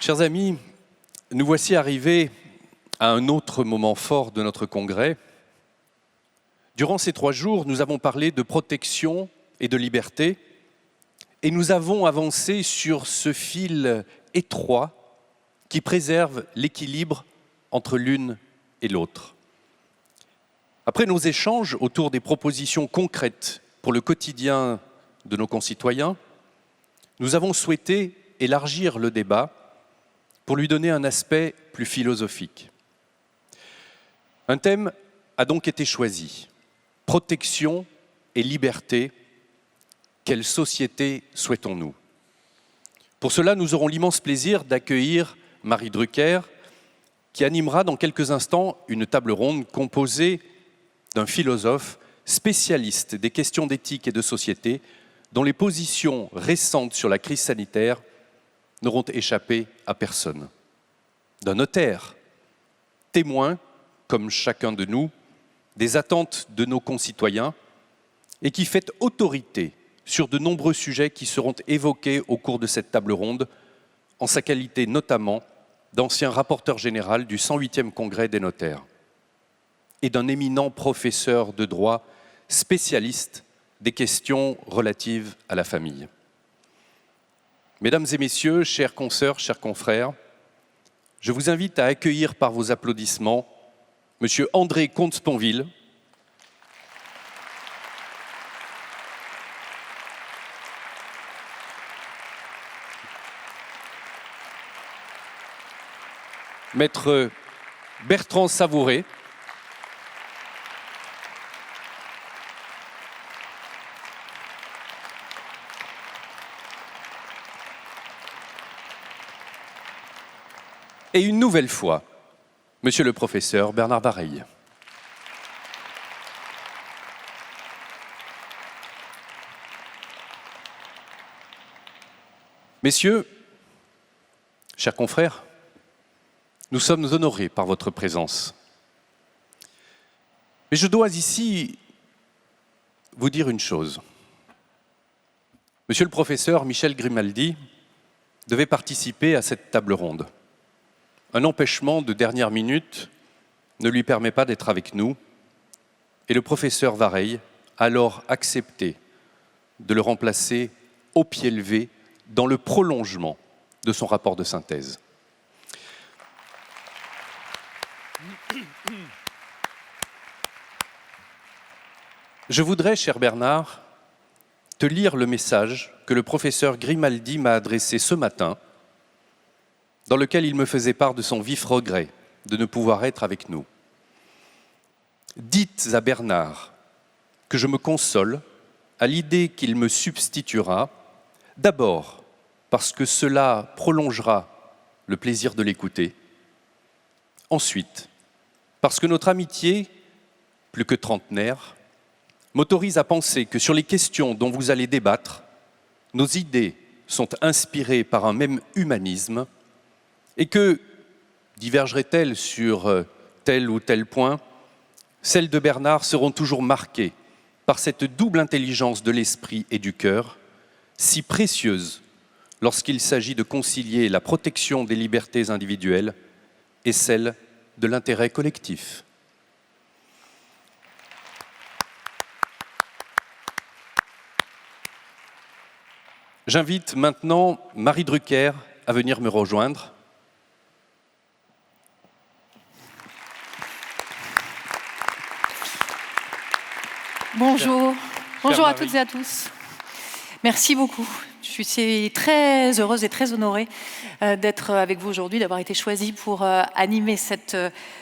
Chers amis, nous voici arrivés à un autre moment fort de notre congrès. Durant ces 3 jours, nous avons parlé de protection et de liberté, et nous avons avancé sur ce fil étroit qui préserve l'équilibre entre l'une et l'autre. Après nos échanges autour des propositions concrètes pour le quotidien de nos concitoyens, nous avons souhaité élargir le débat pour lui donner un aspect plus philosophique. Un thème a donc été choisi, protection et liberté, quelle société souhaitons-nous? Pour cela, nous aurons l'immense plaisir d'accueillir Marie Drucker, qui animera dans quelques instants une table ronde composée d'un philosophe spécialiste des questions d'éthique et de société, dont les positions récentes sur la crise sanitaire n'auront échappé à personne. D'un notaire, témoin, comme chacun de nous, des attentes de nos concitoyens et qui fait autorité sur de nombreux sujets qui seront évoqués au cours de cette table ronde, en sa qualité notamment d'ancien rapporteur général du 108e Congrès des notaires et d'un éminent professeur de droit spécialiste des questions relatives à la famille. Mesdames et messieurs, chères consoeurs, chers confrères, je vous invite à accueillir par vos applaudissements Monsieur André Comte-Sponville, Maître Bertrand Savouré, et une nouvelle fois, Monsieur le professeur Bernard Vareille. Messieurs, chers confrères, nous sommes honorés par votre présence. Mais je dois ici vous dire une chose. Monsieur le professeur Michel Grimaldi devait participer à cette table ronde. Un empêchement de dernière minute ne lui permet pas d'être avec nous et le professeur Vareille a alors accepté de le remplacer au pied levé dans le prolongement de son rapport de synthèse. Je voudrais, cher Bernard, te lire le message que le professeur Grimaldi m'a adressé ce matin, dans lequel il me faisait part de son vif regret de ne pouvoir être avec nous. Dites à Bernard que je me console à l'idée qu'il me substituera, d'abord parce que cela prolongera le plaisir de l'écouter, ensuite parce que notre amitié, plus que trentenaire, m'autorise à penser que sur les questions dont vous allez débattre, nos idées sont inspirées par un même humanisme et que, divergeraient-elles sur tel ou tel point, celles de Bernard seront toujours marquées par cette double intelligence de l'esprit et du cœur, si précieuse lorsqu'il s'agit de concilier la protection des libertés individuelles et celle de l'intérêt collectif. J'invite maintenant Marie Drucker à venir me rejoindre. Bonjour, bonjour à toutes et à tous. Merci beaucoup. Je suis très heureuse et très honorée d'être avec vous aujourd'hui, d'avoir été choisie pour animer cette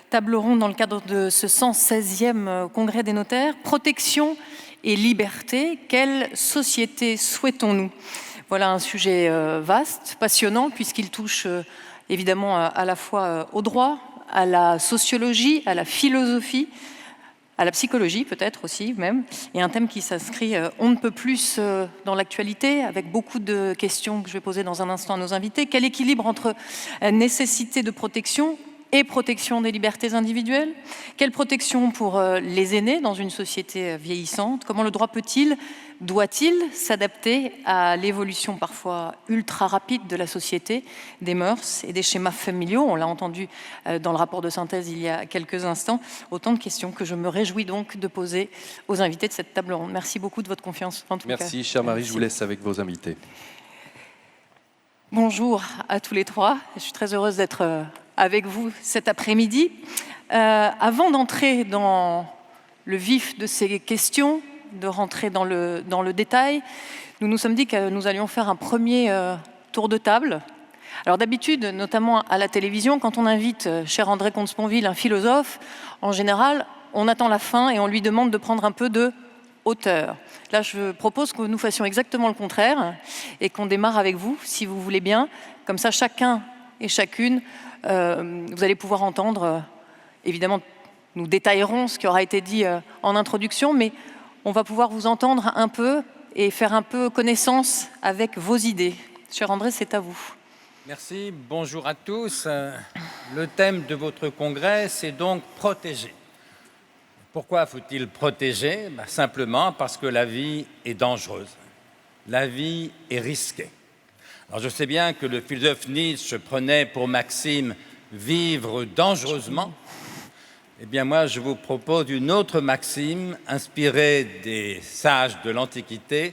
table ronde dans le cadre de ce 116e Congrès des notaires. Protection et liberté, quelle société souhaitons-nous? Voilà un sujet vaste, passionnant, puisqu'il touche évidemment à la fois au droit, à la sociologie, à la philosophie, à la psychologie peut-être aussi même, et un thème qui s'inscrit on ne peut plus dans l'actualité, avec beaucoup de questions que je vais poser dans un instant à nos invités. Quel équilibre entre nécessité de protection et protection des libertés individuelles? Quelle protection pour les aînés dans une société vieillissante? Comment le droit doit-il s'adapter à l'évolution parfois ultra rapide de la société, des mœurs et des schémas familiaux? On l'a entendu dans le rapport de synthèse il y a quelques instants. Autant de questions que je me réjouis donc de poser aux invités de cette table ronde. Merci beaucoup de votre confiance. En tout cas. Merci, chère Marie. Je vous laisse avec vos invités. Bonjour à tous les trois. Je suis très heureuse d'être avec vous cet après-midi. Avant d'entrer dans le vif de ces questions, de rentrer dans le détail, nous nous sommes dit que nous allions faire un premier tour de table. Alors d'habitude, notamment à la télévision, quand on invite cher André Comte-Sponville, un philosophe, en général, on attend la fin et on lui demande de prendre un peu de hauteur. Là, je propose que nous fassions exactement le contraire et qu'on démarre avec vous, si vous voulez bien. Comme ça, chacun et chacune, vous allez pouvoir entendre, évidemment, nous détaillerons ce qui aura été dit en introduction, mais on va pouvoir vous entendre un peu et faire un peu connaissance avec vos idées. Cher André, c'est à vous. Merci, bonjour à tous. Le thème de votre congrès, c'est donc protéger. Pourquoi faut-il protéger? Simplement parce que la vie est dangereuse. La vie est risquée. Alors je sais bien que le philosophe Nietzsche prenait pour maxime « vivre dangereusement ». Eh bien moi, je vous propose une autre maxime inspirée des sages de l'Antiquité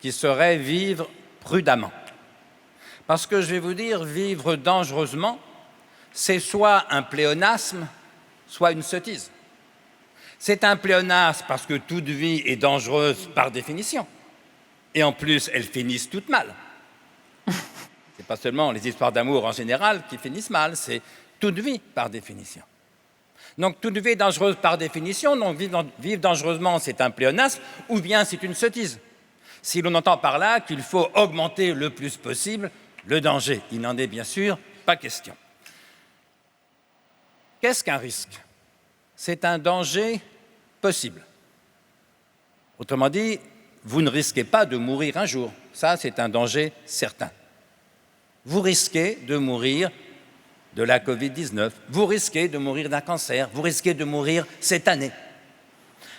qui serait « vivre prudemment ». Parce que je vais vous dire, vivre dangereusement, c'est soit un pléonasme, soit une sottise. C'est un pléonasme parce que toute vie est dangereuse par définition. Et en plus, elles finissent toutes mal. C'est pas seulement les histoires d'amour en général qui finissent mal, c'est toute vie par définition. Donc toute vie est dangereuse par définition, donc vivre dangereusement, c'est un pléonasme, ou bien c'est une sottise. Si l'on entend par là qu'il faut augmenter le plus possible le danger, il n'en est bien sûr pas question. Qu'est-ce qu'un risque? C'est un danger possible. Autrement dit, vous ne risquez pas de mourir un jour. Ça, c'est un danger certain. Vous risquez de mourir de la Covid-19. Vous risquez de mourir d'un cancer. Vous risquez de mourir cette année.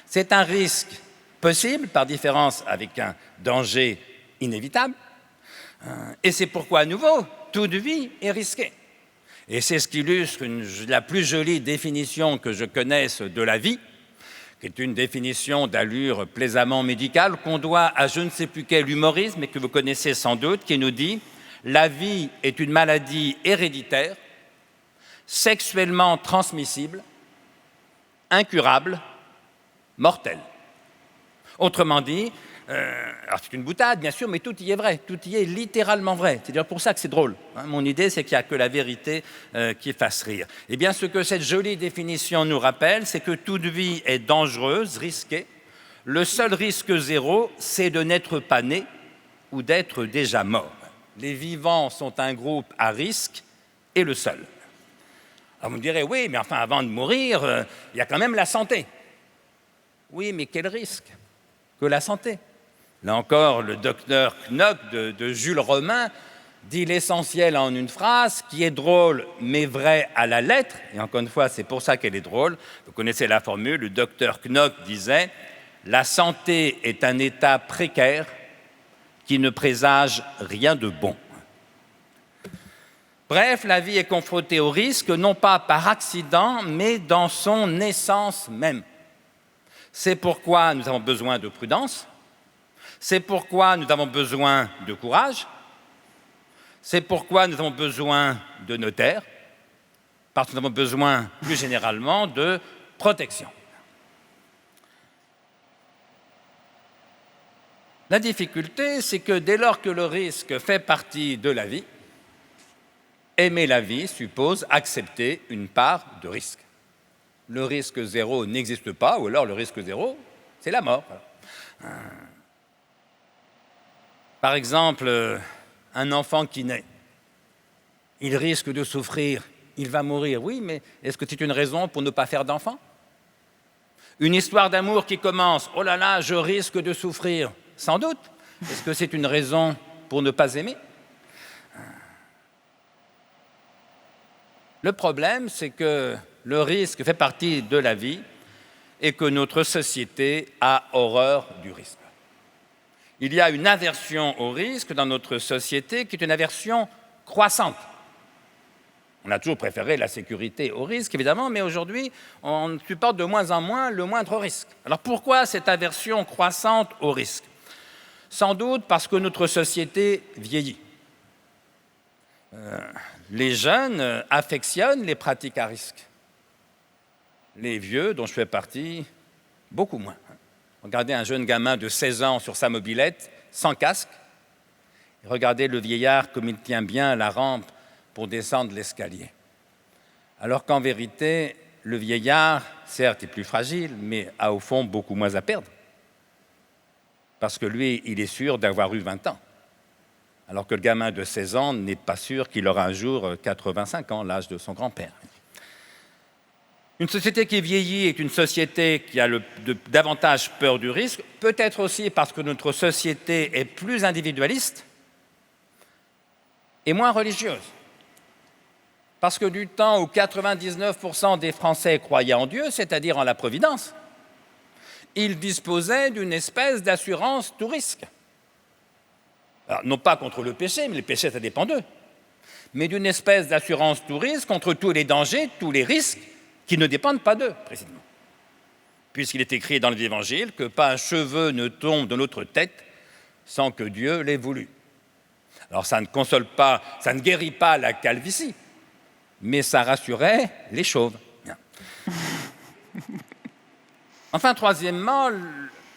C'est un risque possible, par différence avec un danger inévitable. Et c'est pourquoi, à nouveau, toute vie est risquée. Et c'est ce qu'illustre la plus jolie définition que je connaisse de la vie, qui est une définition d'allure plaisamment médicale qu'on doit à je ne sais plus quel humorisme et que vous connaissez sans doute, qui nous dit « La vie est une maladie héréditaire, sexuellement transmissible, incurable, mortelle. » Autrement dit, alors c'est une boutade, bien sûr, mais tout y est vrai, tout y est littéralement vrai. C'est d'ailleurs pour ça que c'est drôle. Mon idée, c'est qu'il n'y a que la vérité qui fasse rire. Eh bien, ce que cette jolie définition nous rappelle, c'est que toute vie est dangereuse, risquée. Le seul risque zéro, c'est de n'être pas né ou d'être déjà mort. Les vivants sont un groupe à risque et le seul. Alors vous me direz, oui, mais enfin, avant de mourir, il y a quand même la santé. Oui, mais quel risque que la santé? Là encore, le docteur Knock de Jules Romain dit l'essentiel en une phrase qui est drôle mais vraie à la lettre. Et encore une fois, c'est pour ça qu'elle est drôle. Vous connaissez la formule, le docteur Knock disait « La santé est un état précaire qui ne présage rien de bon. » Bref, la vie est confrontée au risque, non pas par accident, mais dans son essence même. C'est pourquoi nous avons besoin de prudence. C'est pourquoi nous avons besoin de courage. C'est pourquoi nous avons besoin de notaires, parce que nous avons besoin, plus généralement, de protection. La difficulté, c'est que dès lors que le risque fait partie de la vie, aimer la vie suppose accepter une part de risque. Le risque zéro n'existe pas, ou alors le risque zéro, c'est la mort. Par exemple, un enfant qui naît, il risque de souffrir, il va mourir. Oui, mais est-ce que c'est une raison pour ne pas faire d'enfant? Une histoire d'amour qui commence, oh là là, je risque de souffrir. Sans doute. Est-ce que c'est une raison pour ne pas aimer? Le problème, c'est que le risque fait partie de la vie et que notre société a horreur du risque. Il y a une aversion au risque dans notre société qui est une aversion croissante. On a toujours préféré la sécurité au risque, évidemment, mais aujourd'hui, on supporte de moins en moins le moindre risque. Alors pourquoi cette aversion croissante au risque? Sans doute parce que notre société vieillit. Les jeunes affectionnent les pratiques à risque. Les vieux, dont je fais partie, beaucoup moins. Regardez un jeune gamin de 16 ans sur sa mobilette, sans casque. Regardez le vieillard comme il tient bien la rampe pour descendre l'escalier. Alors qu'en vérité, le vieillard, certes, est plus fragile, mais a au fond beaucoup moins à perdre. Parce que lui, il est sûr d'avoir eu 20 ans. Alors que le gamin de 16 ans n'est pas sûr qu'il aura un jour 85 ans, l'âge de son grand-père. Une société qui vieillit est une société qui a davantage peur du risque, peut-être aussi parce que notre société est plus individualiste et moins religieuse. Parce que du temps où 99% des Français croyaient en Dieu, c'est-à-dire en la providence, ils disposaient d'une espèce d'assurance tout risque. Alors, non pas contre le péché, mais le péché, ça dépend d'eux, mais d'une espèce d'assurance tout risque contre tous les dangers, tous les risques qui ne dépendent pas d'eux, précisément. Puisqu'il est écrit dans l'Évangile que pas un cheveu ne tombe de notre tête sans que Dieu l'ait voulu. Alors ça ne console pas, ça ne guérit pas la calvitie, mais ça rassurait les chauves. Bien. Enfin, troisièmement,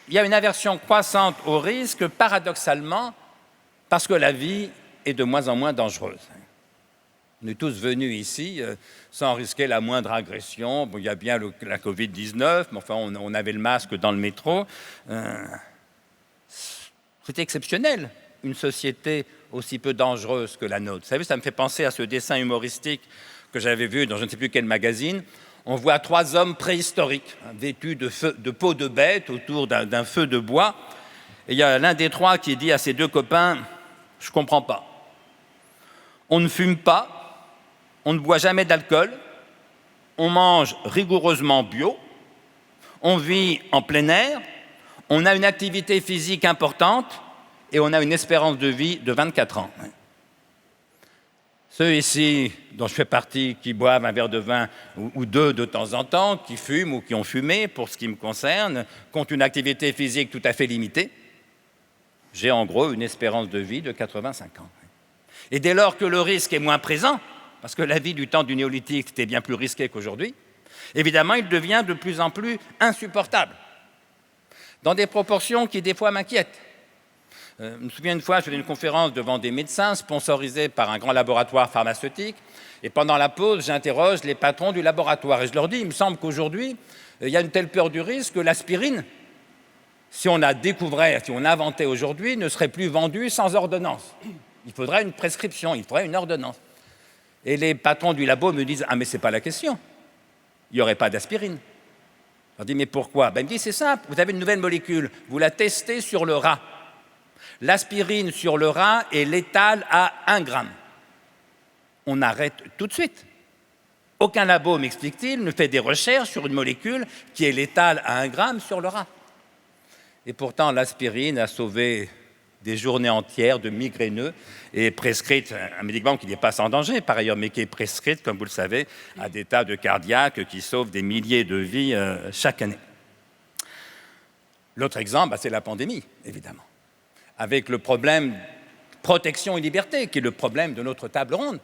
il y a une aversion croissante au risque, paradoxalement, parce que la vie est de moins en moins dangereuse. On est tous venus ici sans risquer la moindre agression. Bon, il y a bien la Covid-19, mais enfin, on avait le masque dans le métro. C'est exceptionnel, une société aussi peu dangereuse que la nôtre. Vous savez, ça me fait penser à ce dessin humoristique que j'avais vu dans je ne sais plus quel magazine. On voit 3 hommes préhistoriques, vêtus de peau de bête autour d'un feu de bois. Et il y a l'un des 3 qui dit à ses 2 copains « Je ne comprends pas. On ne fume pas, on ne boit jamais d'alcool, on mange rigoureusement bio, on vit en plein air, on a une activité physique importante et on a une espérance de vie de 24 ans. » Ceux ici, dont je fais partie, qui boivent un verre de vin ou 2 de temps en temps, qui fument ou qui ont fumé, pour ce qui me concerne, qui ont une activité physique tout à fait limitée, j'ai en gros une espérance de vie de 85 ans. Et dès lors que le risque est moins présent, parce que la vie du temps du néolithique était bien plus risquée qu'aujourd'hui, évidemment, il devient de plus en plus insupportable, dans des proportions qui des fois m'inquiètent. Je me souviens une fois, je faisais une conférence devant des médecins sponsorisés par un grand laboratoire pharmaceutique, et pendant la pause, j'interroge les patrons du laboratoire, et je leur dis, il me semble qu'aujourd'hui, il y a une telle peur du risque que l'aspirine, si on inventait aujourd'hui, ne serait plus vendue sans ordonnance. Il faudrait une prescription, il faudrait une ordonnance. Et les patrons du labo me disent « Ah, mais ce n'est pas la question. Il n'y aurait pas d'aspirine. » Je leur dis « Mais pourquoi ?» Il me dit « C'est simple, vous avez une nouvelle molécule, vous la testez sur le rat. L'aspirine sur le rat est létale à 1 gramme. On arrête tout de suite. Aucun labo, m'explique-t-il, ne fait des recherches sur une molécule qui est létale à 1 gramme sur le rat. Et pourtant, l'aspirine a sauvé des journées entières de migraineux et est prescrite, un médicament qui n'est pas sans danger par ailleurs, mais qui est prescrite, comme vous le savez, à des tas de cardiaques qui sauvent des milliers de vies chaque année. L'autre exemple, c'est la pandémie, évidemment, avec le problème protection et liberté, qui est le problème de notre table ronde.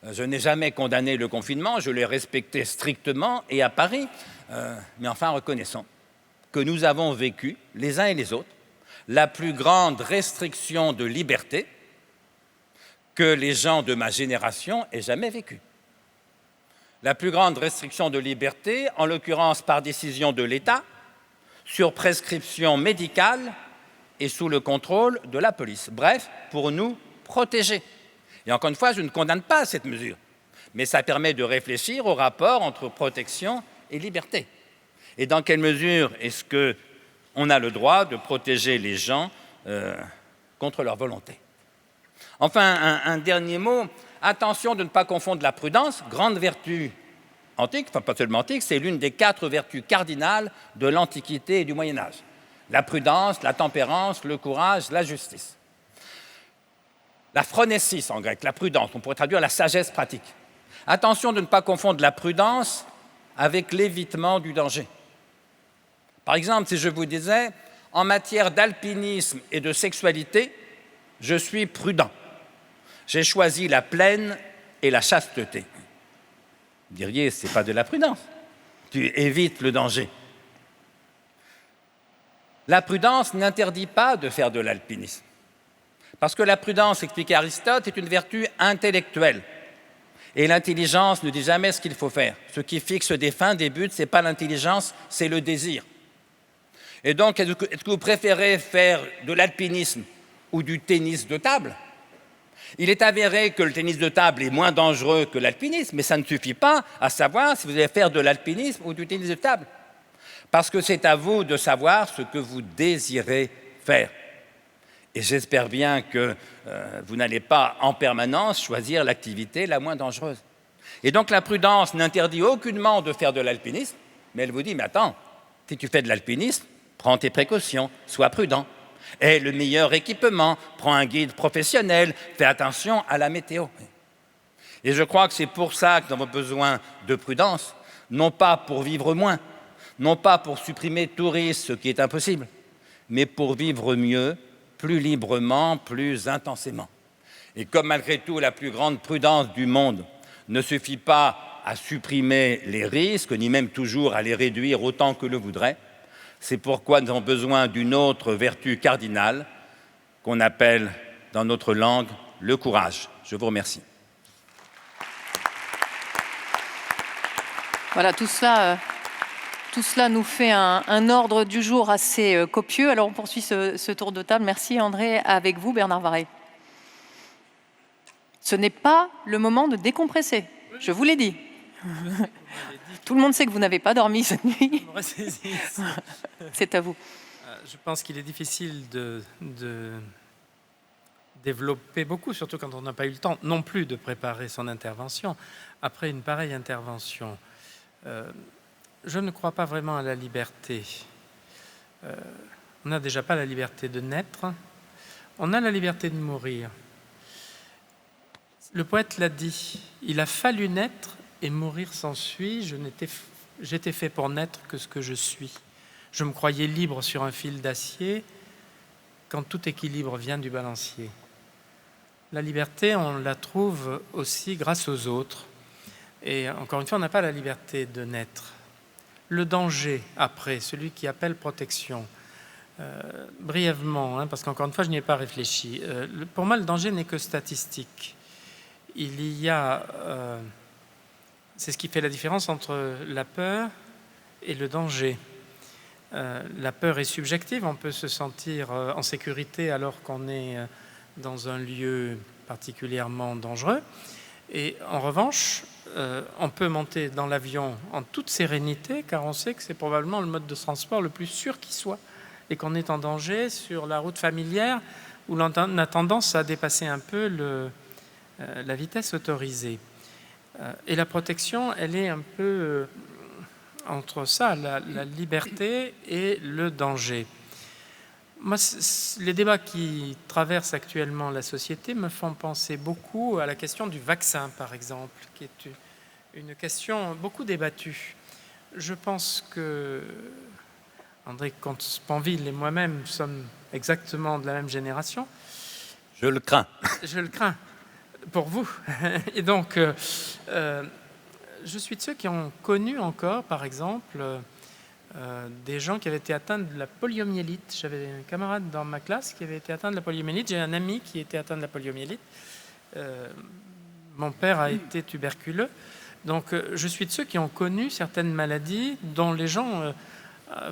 Je n'ai jamais condamné le confinement, je l'ai respecté strictement et à Paris, mais enfin reconnaissons que nous avons vécu, les uns et les autres, la plus grande restriction de liberté que les gens de ma génération aient jamais vécue. La plus grande restriction de liberté, en l'occurrence par décision de l'État, sur prescription médicale et sous le contrôle de la police. Bref, pour nous protéger. Et encore une fois, je ne condamne pas cette mesure, mais ça permet de réfléchir au rapport entre protection et liberté. Et dans quelle mesure est-ce qu'on a le droit de protéger les gens contre leur volonté? Enfin, un dernier mot, Attention de ne pas confondre la prudence, grande vertu antique, enfin pas seulement antique, c'est l'une des 4 vertus cardinales de l'Antiquité et du Moyen-Âge. La prudence, la tempérance, le courage, la justice. La phronésis en grec, la prudence, on pourrait traduire la sagesse pratique. Attention de ne pas confondre la prudence avec l'évitement du danger. Par exemple, si je vous disais, en matière d'alpinisme et de sexualité, je suis prudent. J'ai choisi la plaine et la chasteté. Vous diriez, ce n'est pas de la prudence. Tu évites le danger. La prudence n'interdit pas de faire de l'alpinisme. Parce que la prudence, expliquait Aristote, est une vertu intellectuelle. Et l'intelligence ne dit jamais ce qu'il faut faire. Ce qui fixe des fins, des buts, ce n'est pas l'intelligence, c'est le désir. Et donc, est-ce que vous préférez faire de l'alpinisme ou du tennis de table? Il est avéré que le tennis de table est moins dangereux que l'alpinisme, mais ça ne suffit pas à savoir si vous allez faire de l'alpinisme ou du tennis de table. Parce que c'est à vous de savoir ce que vous désirez faire. Et j'espère bien que vous n'allez pas en permanence choisir l'activité la moins dangereuse. Et donc la prudence n'interdit aucunement de faire de l'alpinisme, mais elle vous dit, mais attends, si tu fais de l'alpinisme, prends tes précautions, sois prudent. Aie le meilleur équipement, prends un guide professionnel, fais attention à la météo. Et je crois que c'est pour ça que nous avons besoin de prudence, non pas pour vivre moins, non pas pour supprimer tout risque, ce qui est impossible, mais pour vivre mieux, plus librement, plus intensément. Et comme malgré tout la plus grande prudence du monde ne suffit pas à supprimer les risques, ni même toujours à les réduire autant que le voudrait, c'est pourquoi nous avons besoin d'une autre vertu cardinale qu'on appelle dans notre langue le courage. Je vous remercie. Voilà, tout cela nous fait un ordre du jour assez copieux. Alors on poursuit ce tour de table. Merci André, avec vous Bernard Varret. Ce n'est pas le moment de décompresser, je vous l'ai dit. Tout le monde sait que vous n'avez pas dormi cette nuit. C'est à vous. Je pense qu'il est difficile de développer beaucoup, surtout quand on n'a pas eu le temps non plus de préparer son intervention. Après une pareille intervention, je ne crois pas vraiment à la liberté. On n'a déjà pas la liberté de naître, on a la liberté de mourir. Le poète l'a dit, il a fallu naître et mourir s'ensuit. J'étais fait pour n'être que ce que je suis. Je me croyais libre sur un fil d'acier quand tout équilibre vient du balancier. La liberté, on la trouve aussi grâce aux autres. Et encore une fois, on n'a pas la liberté de naître. Le danger, après, celui qui appelle protection. Brièvement, parce qu'encore une fois, je n'y ai pas réfléchi. Pour moi, le danger n'est que statistique. Il y a... c'est ce qui fait la différence entre la peur et le danger. La peur est subjective, on peut se sentir en sécurité alors qu'on est dans un lieu particulièrement dangereux. Et en revanche, on peut monter dans l'avion en toute sérénité, car on sait que c'est probablement le mode de transport le plus sûr qui soit, et qu'on est en danger sur la route familière, où l'on a tendance à dépasser un peu la vitesse autorisée. Et la protection, elle est un peu entre ça, la liberté et le danger. Moi, les débats qui traversent actuellement la société me font penser beaucoup à la question du vaccin, par exemple, qui est une question beaucoup débattue. Je pense que André Comte-Sponville et moi-même sommes exactement de la même génération. Je le crains. Je le crains. Pour vous. Et donc, je suis de ceux qui ont connu encore, par exemple, des gens qui avaient été atteints de la poliomyélite. J'avais un camarade dans ma classe qui avait été atteint de la poliomyélite. J'ai un ami qui était atteint de la poliomyélite. Mon père a été tuberculeux. Donc, je suis de ceux qui ont connu certaines maladies dont les gens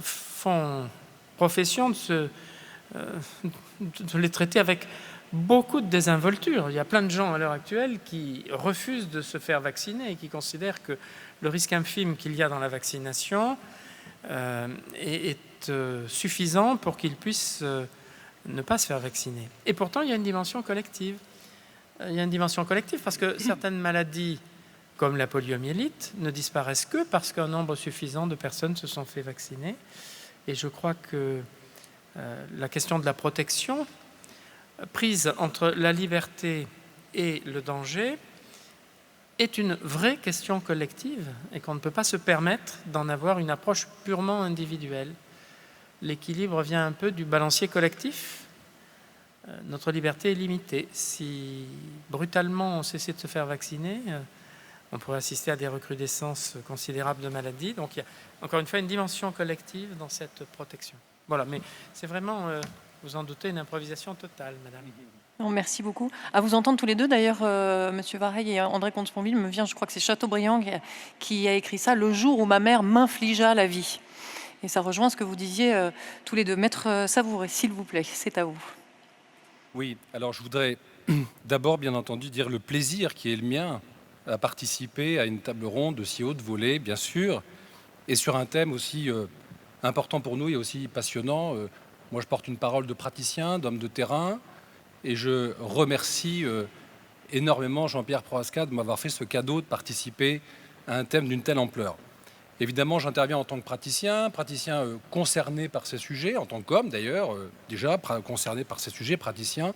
font profession de les traiter avec beaucoup de désinvolture. Il y a plein de gens à l'heure actuelle qui refusent de se faire vacciner et qui considèrent que le risque infime qu'il y a dans la vaccination est suffisant pour qu'ils puissent ne pas se faire vacciner. Et pourtant, il y a une dimension collective. il y a une dimension collective, parce que certaines maladies, comme la poliomyélite, ne disparaissent que parce qu'un nombre suffisant de personnes se sont fait vacciner. Et je crois que la question de la protection, prise entre la liberté et le danger, est une vraie question collective et qu'on ne peut pas se permettre d'en avoir une approche purement individuelle. L'équilibre vient un peu du balancier collectif. Notre liberté est limitée. Si brutalement on cessait de se faire vacciner, on pourrait assister à des recrudescences considérables de maladies. Donc il y a encore une fois une dimension collective dans cette protection. Voilà, mais c'est vraiment, vous en doutez, une improvisation totale, madame. Non, merci beaucoup. À vous entendre tous les deux, d'ailleurs, Monsieur Vareille et André Comte-Sponville me vient, je crois que c'est Chateaubriand qui a écrit ça, « Le jour où ma mère m'infligea la vie ». Et ça rejoint ce que vous disiez tous les deux. Maître Savouré, s'il vous plaît, c'est à vous. Oui, alors je voudrais d'abord, bien entendu, dire le plaisir qui est le mien à participer à une table ronde de si haute volée, bien sûr, et sur un thème aussi important pour nous et aussi passionnant. Moi, je porte une parole de praticien, d'homme de terrain, et je remercie énormément Jean-Pierre Prohaska de m'avoir fait ce cadeau de participer à un thème d'une telle ampleur. Évidemment, j'interviens en tant que praticien concerné par ces sujets, en tant qu'homme d'ailleurs, déjà concerné par ces sujets, praticien,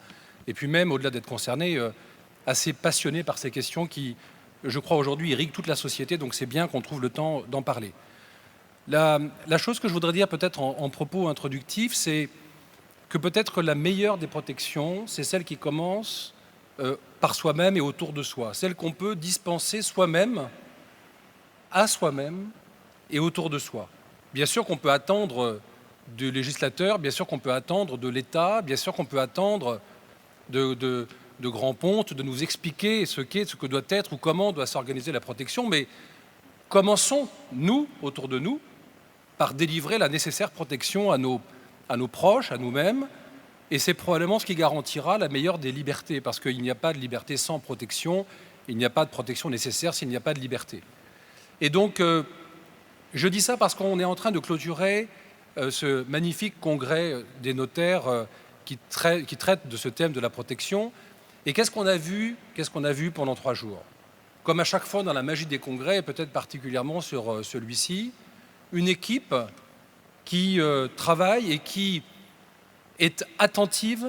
et puis même au-delà d'être concerné, assez passionné par ces questions qui, je crois aujourd'hui, irriguent toute la société, donc c'est bien qu'on trouve le temps d'en parler. La chose que je voudrais dire peut-être en propos introductif, c'est que peut-être la meilleure des protections, c'est celle qui commence par soi-même et autour de soi, celle qu'on peut dispenser soi-même, à soi-même et autour de soi. Bien sûr qu'on peut attendre du législateur, bien sûr qu'on peut attendre de l'État, bien sûr qu'on peut attendre de grands pontes de nous expliquer ce qu'est, ce que doit être ou comment doit s'organiser la protection, mais commençons, nous, autour de nous, par délivrer la nécessaire protection à nos proches, à nous-mêmes, et c'est probablement ce qui garantira la meilleure des libertés, parce qu'il n'y a pas de liberté sans protection, il n'y a pas de protection nécessaire s'il n'y a pas de liberté. Et donc, je dis ça parce qu'on est en train de clôturer ce magnifique congrès des notaires qui traite de ce thème de la protection. Et qu'est-ce qu'on a vu pendant 3 jours? Comme à chaque fois dans la magie des congrès, et peut-être particulièrement sur celui-ci, une équipe qui travaille et qui est attentive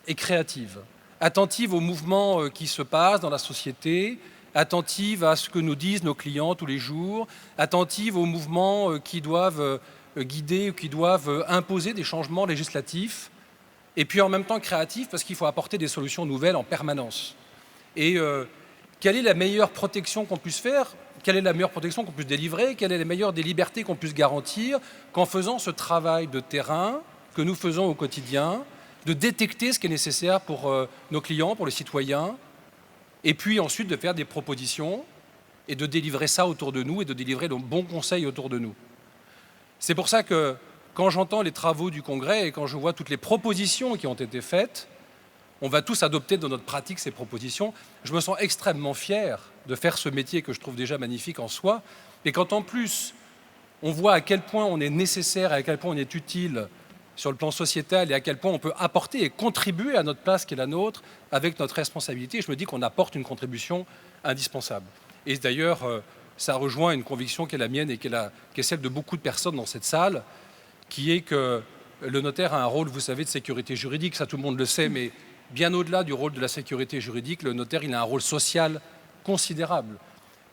et créative. Attentive aux mouvements qui se passent dans la société, attentive à ce que nous disent nos clients tous les jours, attentive aux mouvements qui doivent guider ou qui doivent imposer des changements législatifs, et puis en même temps créatif parce qu'il faut apporter des solutions nouvelles en permanence. Et quelle est la meilleure protection qu'on puisse faire? Quelle est la meilleure protection qu'on puisse délivrer? Quelle est la meilleure des libertés qu'on puisse garantir qu'en faisant ce travail de terrain que nous faisons au quotidien, de détecter ce qui est nécessaire pour nos clients, pour les citoyens, et puis ensuite de faire des propositions et de délivrer ça autour de nous et de délivrer de bons conseils autour de nous. C'est pour ça que quand j'entends les travaux du Congrès et quand je vois toutes les propositions qui ont été faites, on va tous adopter dans notre pratique ces propositions. Je me sens extrêmement fier de faire ce métier que je trouve déjà magnifique en soi. Et quand en plus, on voit à quel point on est nécessaire et à quel point on est utile sur le plan sociétal et à quel point on peut apporter et contribuer à notre place qui est la nôtre avec notre responsabilité, je me dis qu'on apporte une contribution indispensable. Et d'ailleurs, ça rejoint une conviction qui est la mienne et qui est celle de beaucoup de personnes dans cette salle, qui est que le notaire a un rôle, vous savez, de sécurité juridique, ça tout le monde le sait, mais bien au-delà du rôle de la sécurité juridique, le notaire, il a un rôle social considérable.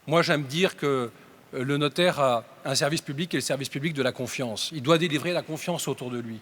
Moi, j'aime dire que le notaire a un service public qui est le service public de la confiance. Il doit délivrer la confiance autour de lui.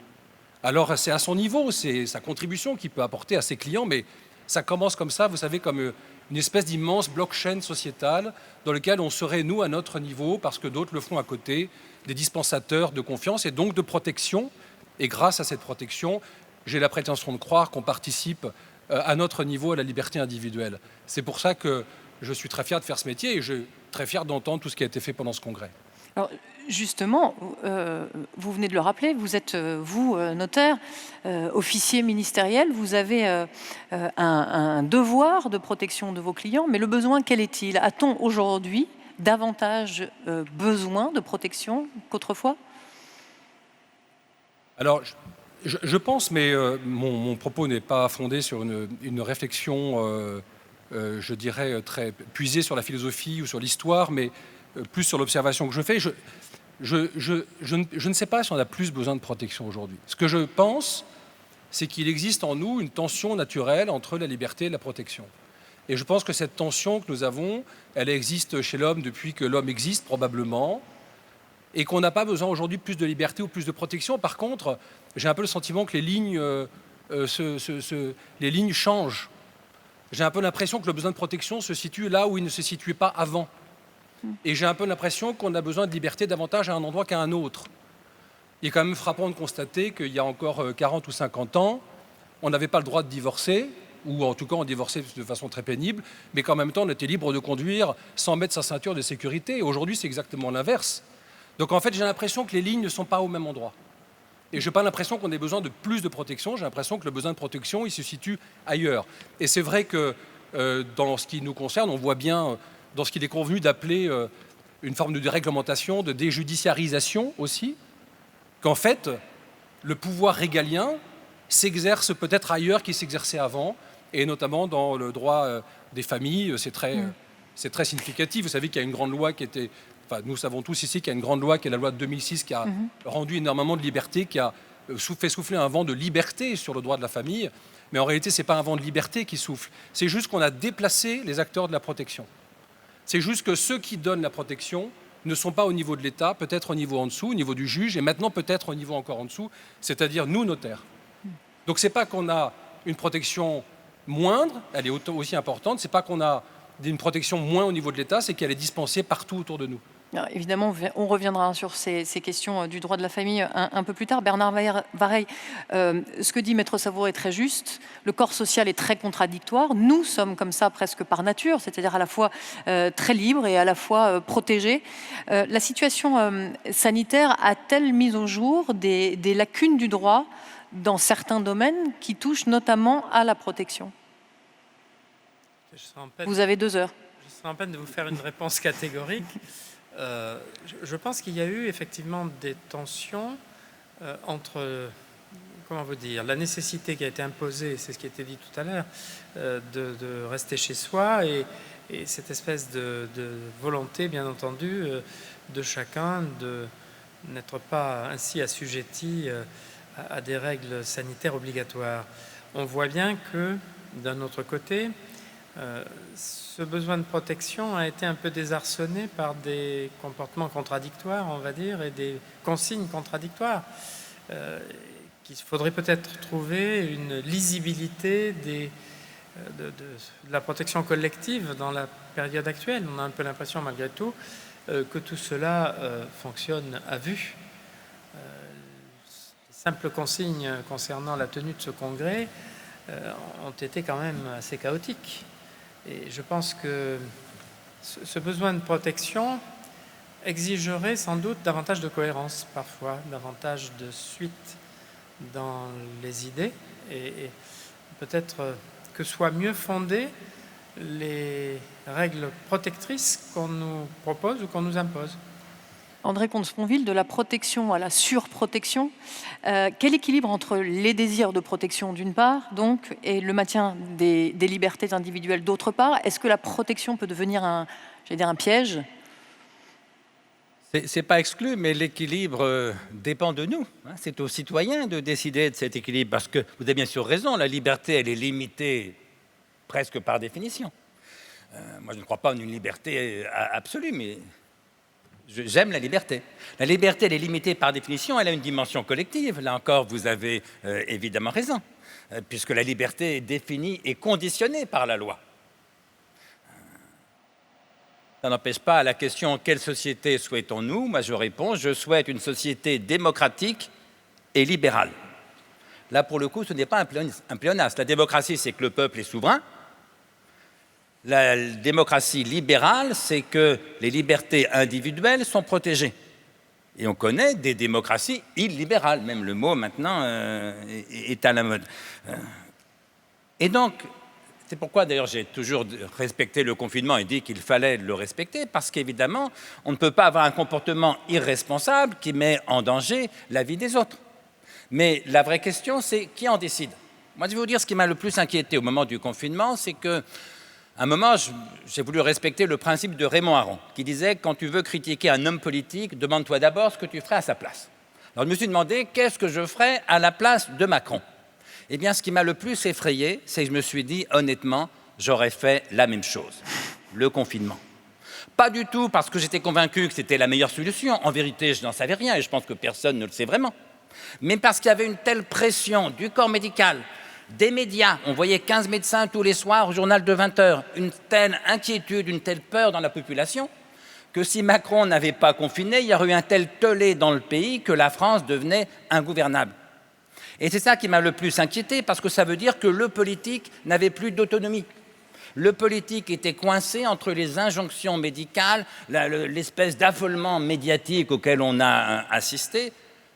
Alors, c'est à son niveau, c'est sa contribution qu'il peut apporter à ses clients, mais ça commence comme ça, vous savez, comme une espèce d'immense blockchain sociétal dans lequel on serait, nous, à notre niveau, parce que d'autres le font à côté, des dispensateurs de confiance et donc de protection. Et grâce à cette protection, j'ai la prétention de croire qu'on participe à notre niveau à la liberté individuelle. C'est pour ça que je suis très fier de faire ce métier et je suis très fier d'entendre tout ce qui a été fait pendant ce congrès. Alors, justement, vous venez de le rappeler, vous êtes, vous, notaire, officier ministériel, vous avez un devoir de protection de vos clients, mais le besoin, quel est-il? A-t-on aujourd'hui davantage besoin de protection qu'autrefois? Alors, je pense, mais mon propos n'est pas fondé sur une réflexion je dirais, très puisé sur la philosophie ou sur l'histoire, mais plus sur l'observation que je fais. Je ne sais pas si on a plus besoin de protection aujourd'hui. Ce que je pense, c'est qu'il existe en nous une tension naturelle entre la liberté et la protection. Et je pense que cette tension que nous avons, elle existe chez l'homme depuis que l'homme existe probablement, et qu'on n'a pas besoin aujourd'hui de plus de liberté ou plus de protection. Par contre, j'ai un peu le sentiment que les lignes changent. J'ai un peu l'impression que le besoin de protection se situe là où il ne se situait pas avant. Et j'ai un peu l'impression qu'on a besoin de liberté davantage à un endroit qu'à un autre. Il est quand même frappant de constater qu'il y a encore 40 ou 50 ans, on n'avait pas le droit de divorcer, ou en tout cas on divorçait de façon très pénible, mais qu'en même temps on était libre de conduire sans mettre sa ceinture de sécurité. Et aujourd'hui c'est exactement l'inverse. Donc en fait j'ai l'impression que les lignes ne sont pas au même endroit. Et je n'ai pas l'impression qu'on ait besoin de plus de protection, j'ai l'impression que le besoin de protection il se situe ailleurs. Et c'est vrai que dans ce qui nous concerne, on voit bien dans ce qu'il est convenu d'appeler une forme de déréglementation, de déjudiciarisation aussi, qu'en fait, le pouvoir régalien s'exerce peut-être ailleurs qu'il s'exerçait avant, et notamment dans le droit des familles, c'est très significatif. Vous savez qu'il y a une grande loi qui était... Enfin, nous savons tous ici qu'il y a une grande loi qui est la loi de 2006 qui a rendu énormément de liberté, qui a fait souffler un vent de liberté sur le droit de la famille. Mais en réalité, ce n'est pas un vent de liberté qui souffle. C'est juste qu'on a déplacé les acteurs de la protection. C'est juste que ceux qui donnent la protection ne sont pas au niveau de l'État, peut-être au niveau en dessous, au niveau du juge, et maintenant peut-être au niveau encore en dessous, c'est-à-dire nous, notaires. Donc ce n'est pas qu'on a une protection moindre, elle est aussi importante, ce n'est pas qu'on a une protection moins au niveau de l'État, c'est qu'elle est dispensée partout autour de nous. Alors, évidemment, on reviendra sur ces questions du droit de la famille un peu plus tard. Bernard Vareille, ce que dit Maître Savour est très juste. Le corps social est très contradictoire. Nous sommes comme ça presque par nature, c'est-à-dire à la fois très libres et à la fois protégés. La situation sanitaire a-t-elle mis au jour des lacunes du droit dans certains domaines qui touchent notamment à la protection? Vous avez 2 heures. Je serais en peine de vous faire une réponse catégorique. Je pense qu'il y a eu effectivement des tensions entre, comment vous dire, la nécessité qui a été imposée, c'est ce qui a été dit tout à l'heure, de rester chez soi et cette espèce de volonté, bien entendu, de chacun de n'être pas ainsi assujetti à des règles sanitaires obligatoires. On voit bien que, d'un autre côté, ce besoin de protection a été un peu désarçonné par des comportements contradictoires, on va dire, et des consignes contradictoires. Qu'il faudrait peut-être trouver une lisibilité de la protection collective dans la période actuelle. On a un peu l'impression, malgré tout, que tout cela fonctionne à vue. Les simples consignes concernant la tenue de ce congrès ont été quand même assez chaotiques. Et je pense que ce besoin de protection exigerait sans doute davantage de cohérence, parfois, davantage de suite dans les idées, et peut-être que soient mieux fondées les règles protectrices qu'on nous propose ou qu'on nous impose. André Comte-Sponville, de la protection à la surprotection, quel équilibre entre les désirs de protection d'une part, donc, et le maintien des libertés individuelles d'autre part? Est-ce que la protection peut devenir un piège? C'est pas exclu, mais l'équilibre dépend de nous. C'est aux citoyens de décider de cet équilibre, parce que vous avez bien sûr raison, la liberté, elle est limitée presque par définition. Moi, je ne crois pas en une liberté absolue, mais j'aime la liberté. La liberté, elle est limitée par définition, elle a une dimension collective. Là encore, vous avez évidemment raison, puisque la liberté est définie et conditionnée par la loi. Ça n'empêche pas à la question « Quelle société souhaitons-nous » Moi, je réponds « Je souhaite une société démocratique et libérale ». Là, pour le coup, ce n'est pas un pléonasme. La démocratie, c'est que le peuple est souverain. La démocratie libérale, c'est que les libertés individuelles sont protégées. Et on connaît des démocraties illibérales. Même le mot, maintenant, est à la mode. Et donc, c'est pourquoi, d'ailleurs, j'ai toujours respecté le confinement et dit qu'il fallait le respecter, parce qu'évidemment, on ne peut pas avoir un comportement irresponsable qui met en danger la vie des autres. Mais la vraie question, c'est qui en décide? Moi, je vais vous dire ce qui m'a le plus inquiété au moment du confinement, c'est que À un moment, j'ai voulu respecter le principe de Raymond Aron, qui disait « Quand tu veux critiquer un homme politique, demande-toi d'abord ce que tu ferais à sa place ». Alors je me suis demandé « Qu'est-ce que je ferais à la place de Macron ?» Eh bien, ce qui m'a le plus effrayé, c'est que je me suis dit, honnêtement, j'aurais fait la même chose, le confinement. Pas du tout parce que j'étais convaincu que c'était la meilleure solution. En vérité, je n'en savais rien et je pense que personne ne le sait vraiment. Mais parce qu'il y avait une telle pression du corps médical, des médias, on voyait 15 médecins tous les soirs au journal de 20 heures, une telle inquiétude, une telle peur dans la population, que si Macron n'avait pas confiné, il y aurait eu un tel tollé dans le pays que la France devenait ingouvernable. Et c'est ça qui m'a le plus inquiété, parce que ça veut dire que le politique n'avait plus d'autonomie. Le politique était coincé entre les injonctions médicales, l'espèce d'affolement médiatique auquel on a assisté,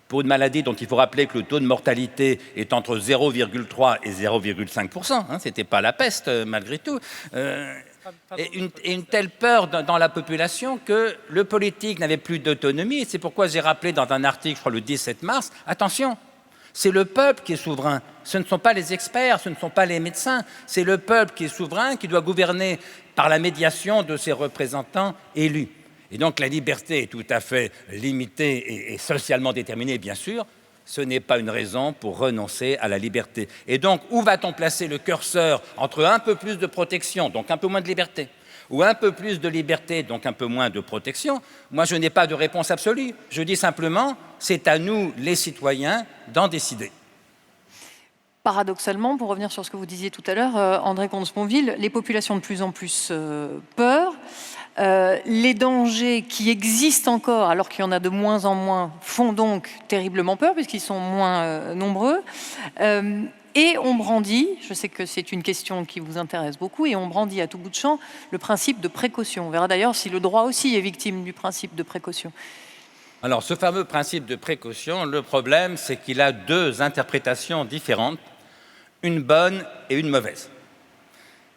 pour une maladie dont il faut rappeler que le taux de mortalité est entre 0,3 et 0,5%, hein, ce n'était pas la peste malgré tout, et une telle peur dans la population que le politique n'avait plus d'autonomie, et c'est pourquoi j'ai rappelé dans un article, je crois le 17 mars, attention, c'est le peuple qui est souverain, ce ne sont pas les experts, ce ne sont pas les médecins, c'est le peuple qui est souverain, qui doit gouverner par la médiation de ses représentants élus. Et donc la liberté est tout à fait limitée et socialement déterminée, bien sûr. Ce n'est pas une raison pour renoncer à la liberté. Et donc, où va-t-on placer le curseur entre un peu plus de protection, donc un peu moins de liberté, ou un peu plus de liberté, donc un peu moins de protection? Moi, je n'ai pas de réponse absolue. Je dis simplement, c'est à nous, les citoyens, d'en décider. Paradoxalement, pour revenir sur ce que vous disiez tout à l'heure, André Comte-Sponville, les populations ont de plus en plus peur. Les dangers qui existent encore, alors qu'il y en a de moins en moins, font donc terriblement peur, puisqu'ils sont moins nombreux. Et on brandit, je sais que c'est une question qui vous intéresse beaucoup, et on brandit à tout bout de champ le principe de précaution. On verra d'ailleurs si le droit aussi est victime du principe de précaution. Alors, ce fameux principe de précaution, le problème, c'est qu'il a deux interprétations différentes, une bonne et une mauvaise.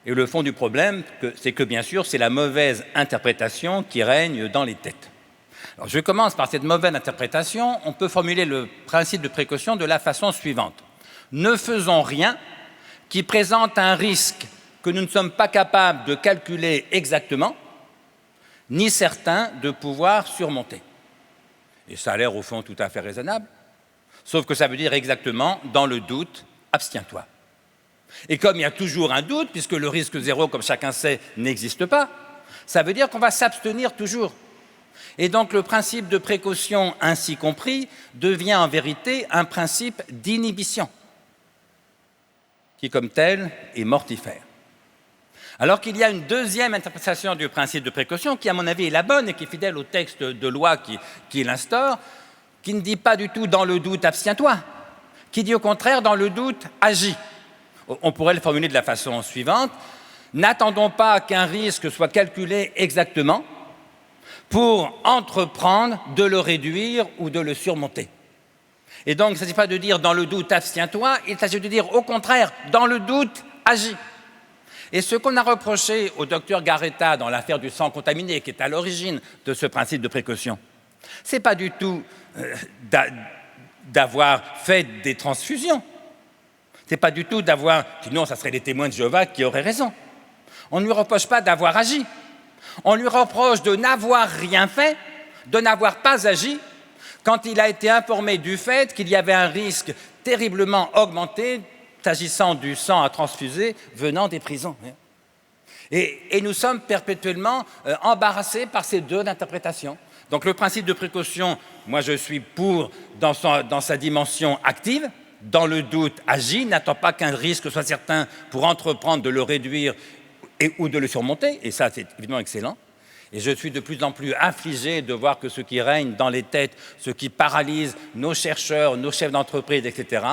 Et le fond du problème, c'est que, bien sûr, c'est la mauvaise interprétation qui règne dans les têtes. Alors, je commence par cette mauvaise interprétation. On peut formuler le principe de précaution de la façon suivante. Ne faisons rien qui présente un risque que nous ne sommes pas capables de calculer exactement, ni certains de pouvoir surmonter. Et ça a l'air, au fond, tout à fait raisonnable, sauf que ça veut dire exactement, dans le doute, abstiens-toi. Et comme il y a toujours un doute, puisque le risque zéro, comme chacun sait, n'existe pas, ça veut dire qu'on va s'abstenir toujours. Et donc le principe de précaution ainsi compris devient en vérité un principe d'inhibition, qui comme tel est mortifère. Alors qu'il y a une deuxième interprétation du principe de précaution, qui à mon avis est la bonne et qui est fidèle au texte de loi qui l'instaure, qui ne dit pas du tout dans le doute abstiens-toi, qui dit au contraire dans le doute agis. On pourrait le formuler de la façon suivante. N'attendons pas qu'un risque soit calculé exactement pour entreprendre de le réduire ou de le surmonter. Et donc, il ne s'agit pas de dire dans le doute abstiens-toi, il s'agit de dire au contraire, dans le doute agis. Et ce qu'on a reproché au docteur Garetta dans l'affaire du sang contaminé, qui est à l'origine de ce principe de précaution, ce n'est pas du tout d'avoir fait des transfusions. Ce n'est pas du tout d'avoir, sinon ça serait les témoins de Jéhovah qui auraient raison. On ne lui reproche pas d'avoir agi. On lui reproche de n'avoir rien fait, de n'avoir pas agi, quand il a été informé du fait qu'il y avait un risque terriblement augmenté s'agissant du sang à transfuser venant des prisons. Et nous sommes perpétuellement embarrassés par ces deux interprétations. Donc le principe de précaution, moi je suis pour dans sa dimension active, dans le doute, agis, n'attends pas qu'un risque soit certain pour entreprendre de le réduire ou de le surmonter, et ça c'est évidemment excellent. Et je suis de plus en plus affligé de voir que ce qui règne dans les têtes, ce qui paralyse nos chercheurs, nos chefs d'entreprise, etc.,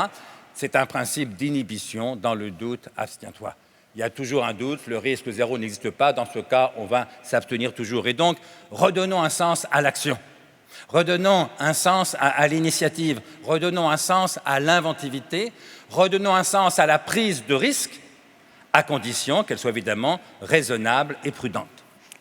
c'est un principe d'inhibition, dans le doute, abstiens-toi. Il y a toujours un doute, le risque zéro n'existe pas, dans ce cas, on va s'abstenir toujours. Et donc, redonnons un sens à l'action. Redonnons un sens à l'initiative, redonnons un sens à l'inventivité, redonnons un sens à la prise de risque, à condition qu'elle soit évidemment raisonnable et prudente.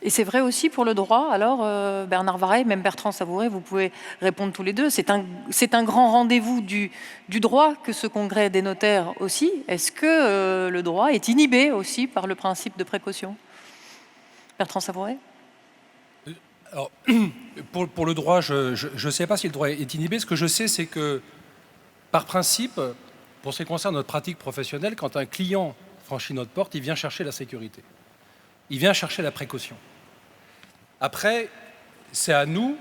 Et c'est vrai aussi pour le droit. Alors, Bernard Varey, même Bertrand Savouré, vous pouvez répondre tous les deux. C'est un grand rendez-vous du droit que ce congrès des notaires aussi. Est-ce que le droit est inhibé aussi par le principe de précaution? Bertrand Savouré? Alors, pour le droit, je ne sais pas si le droit est inhibé. Ce que je sais, c'est que, par principe, pour ce qui concerne notre pratique professionnelle, quand un client franchit notre porte, il vient chercher la sécurité. Il vient chercher la précaution. Après, c'est à nous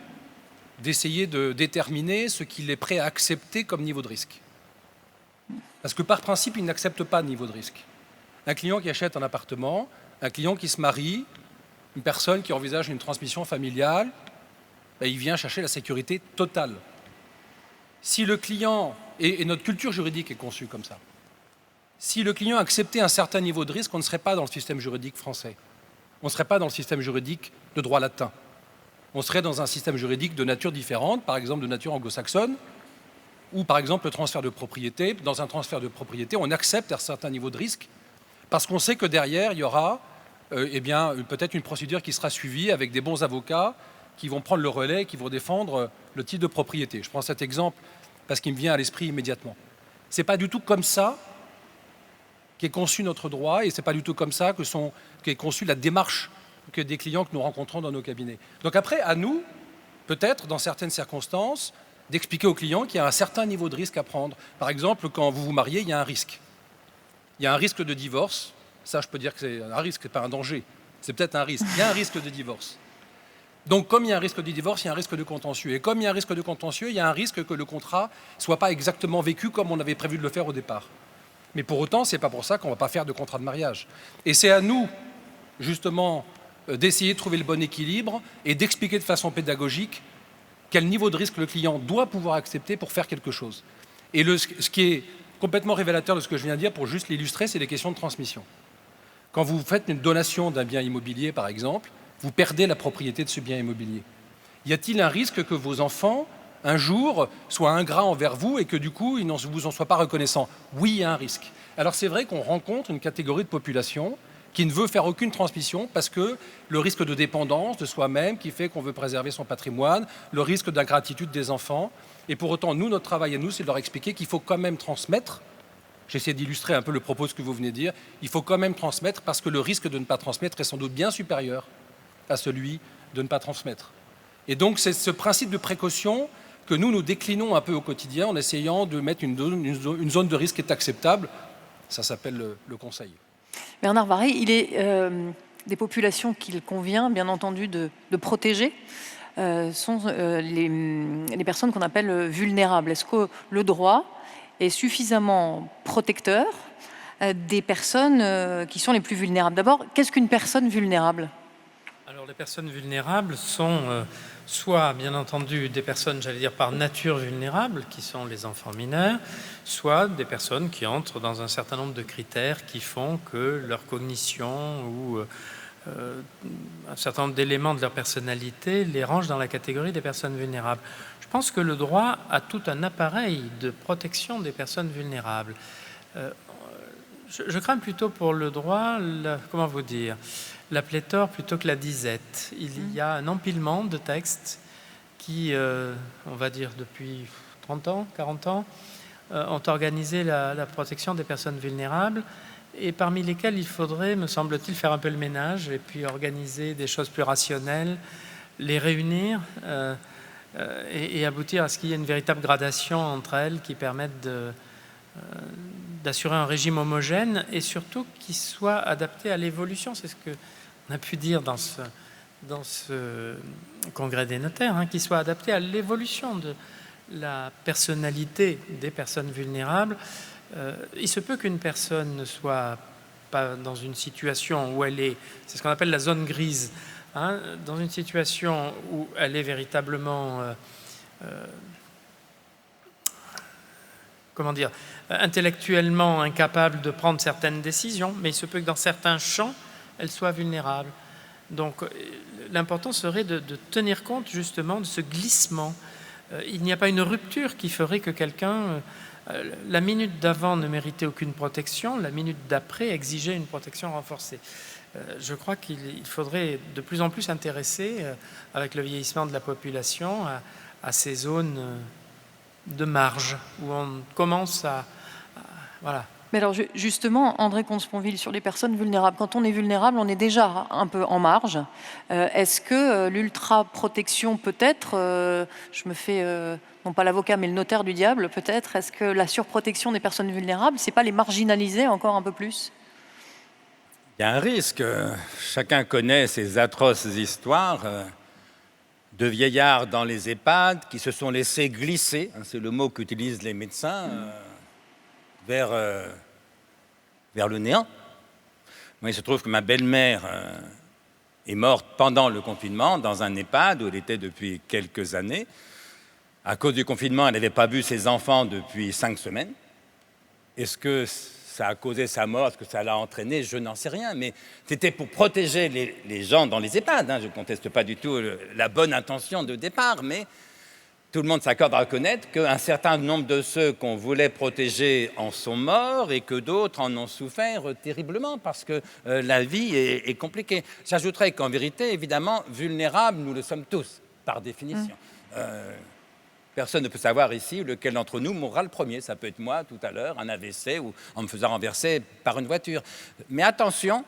d'essayer de déterminer ce qu'il est prêt à accepter comme niveau de risque. Parce que par principe, il n'accepte pas de niveau de risque. Un client qui achète un appartement, un client qui se marie, une personne qui envisage une transmission familiale, il vient chercher la sécurité totale. Si le client, et notre culture juridique est conçue comme ça, si le client acceptait un certain niveau de risque, on ne serait pas dans le système juridique français. On ne serait pas dans le système juridique de droit latin. On serait dans un système juridique de nature différente, par exemple de nature anglo-saxonne, ou par exemple le transfert de propriété. Dans un transfert de propriété, on accepte un certain niveau de risque parce qu'on sait que derrière, il y aura peut-être une procédure qui sera suivie avec des bons avocats qui vont prendre le relais, qui vont défendre le titre de propriété. Je prends cet exemple parce qu'il me vient à l'esprit immédiatement. Ce n'est pas du tout comme ça qu'est conçu notre droit, et ce n'est pas du tout comme ça qu'est conçue la démarche des clients que nous rencontrons dans nos cabinets. Donc après, à nous, peut-être, dans certaines circonstances, d'expliquer aux clients qu'il y a un certain niveau de risque à prendre. Par exemple, quand vous vous mariez, il y a un risque. Il y a un risque de divorce. Ça, je peux dire que c'est un risque, pas un danger. C'est peut-être un risque. Il y a un risque de divorce. Donc, comme il y a un risque de divorce, il y a un risque de contentieux. Et comme il y a un risque de contentieux, il y a un risque que le contrat ne soit pas exactement vécu comme on avait prévu de le faire au départ. Mais pour autant, ce n'est pas pour ça qu'on ne va pas faire de contrat de mariage. Et c'est à nous, justement, d'essayer de trouver le bon équilibre et d'expliquer de façon pédagogique quel niveau de risque le client doit pouvoir accepter pour faire quelque chose. Et ce qui est complètement révélateur de ce que je viens de dire, pour juste l'illustrer, c'est les questions de transmission. Quand vous faites une donation d'un bien immobilier, par exemple, vous perdez la propriété de ce bien immobilier. Y a-t-il un risque que vos enfants, un jour, soient ingrats envers vous et que du coup, ils ne vous en soient pas reconnaissants? Oui, il y a un risque. Alors c'est vrai qu'on rencontre une catégorie de population qui ne veut faire aucune transmission parce que le risque de dépendance de soi-même qui fait qu'on veut préserver son patrimoine, le risque d'ingratitude des enfants. Et pour autant, nous, notre travail à nous, c'est de leur expliquer qu'il faut quand même transmettre. J'essaie d'illustrer un peu le propos de ce que vous venez de dire. Il faut quand même transmettre parce que le risque de ne pas transmettre est sans doute bien supérieur à celui de ne pas transmettre. Et donc, c'est ce principe de précaution que nous déclinons un peu au quotidien en essayant de mettre une zone de risque qui est acceptable. Ça s'appelle le conseil. Bernard Varey, il est des populations qu'il convient, bien entendu, de protéger. Sont les personnes qu'on appelle vulnérables. Est-ce que le droit est suffisamment protecteur des personnes qui sont les plus vulnérables? D'abord, qu'est-ce qu'une personne vulnérable? Alors, les personnes vulnérables sont soit, bien entendu, des personnes, j'allais dire, par nature vulnérables, qui sont les enfants mineurs, soit des personnes qui entrent dans un certain nombre de critères qui font que leur cognition ou un certain nombre d'éléments de leur personnalité les rangent dans la catégorie des personnes vulnérables. Je pense que le droit a tout un appareil de protection des personnes vulnérables. Je crains plutôt pour le droit, comment vous dire, la pléthore plutôt que la disette. Il y a un empilement de textes qui, on va dire depuis 30 ans, 40 ans, ont organisé la protection des personnes vulnérables, et parmi lesquels il faudrait, me semble-t-il, faire un peu le ménage et puis organiser des choses plus rationnelles, les réunir et aboutir à ce qu'il y ait une véritable gradation entre elles qui permette d'assurer un régime homogène et surtout qui soit adapté à l'évolution. C'est ce qu'on a pu dire dans ce congrès des notaires, qui soit adapté à l'évolution de la personnalité des personnes vulnérables. Il se peut qu'une personne ne soit pas dans une situation où elle est, c'est ce qu'on appelle la zone grise, dans une situation où elle est véritablement, comment dire, intellectuellement incapable de prendre certaines décisions, mais il se peut que dans certains champs, elle soit vulnérable. Donc l'important serait de tenir compte justement de ce glissement. Il n'y a pas une rupture qui ferait que quelqu'un... la minute d'avant ne méritait aucune protection, la minute d'après exigeait une protection renforcée. Je crois qu'il faudrait de plus en plus s'intéresser, avec le vieillissement de la population, à ces zones de marge, où on commence voilà. Mais alors justement, André Comte-Sponville, sur les personnes vulnérables, quand on est vulnérable, on est déjà un peu en marge. Est-ce que l'ultra-protection peut-être, je me fais, non pas l'avocat, mais le notaire du diable peut-être, est-ce que la surprotection des personnes vulnérables, c'est pas les marginaliser encore un peu plus ? Il y a un risque. Chacun connaît ces atroces histoires de vieillards dans les EHPAD qui se sont laissés glisser, c'est le mot qu'utilisent les médecins, vers le néant. Moi, il se trouve que ma belle-mère est morte pendant le confinement dans un EHPAD où elle était depuis quelques années. À cause du confinement, elle n'avait pas vu ses enfants depuis 5 semaines. Est-ce que ça a causé sa mort, est-ce que ça l'a entraîné? Je n'en sais rien, mais c'était pour protéger les gens dans les EHPAD. Je ne conteste pas du tout la bonne intention de départ, mais tout le monde s'accorde à reconnaître qu'un certain nombre de ceux qu'on voulait protéger en sont morts et que d'autres en ont souffert terriblement parce que la vie est compliquée. J'ajouterais qu'en vérité, évidemment, vulnérables, nous le sommes tous, par définition. Personne ne peut savoir ici lequel d'entre nous mourra le premier. Ça peut être moi tout à l'heure, un AVC ou en me faisant renverser par une voiture. Mais attention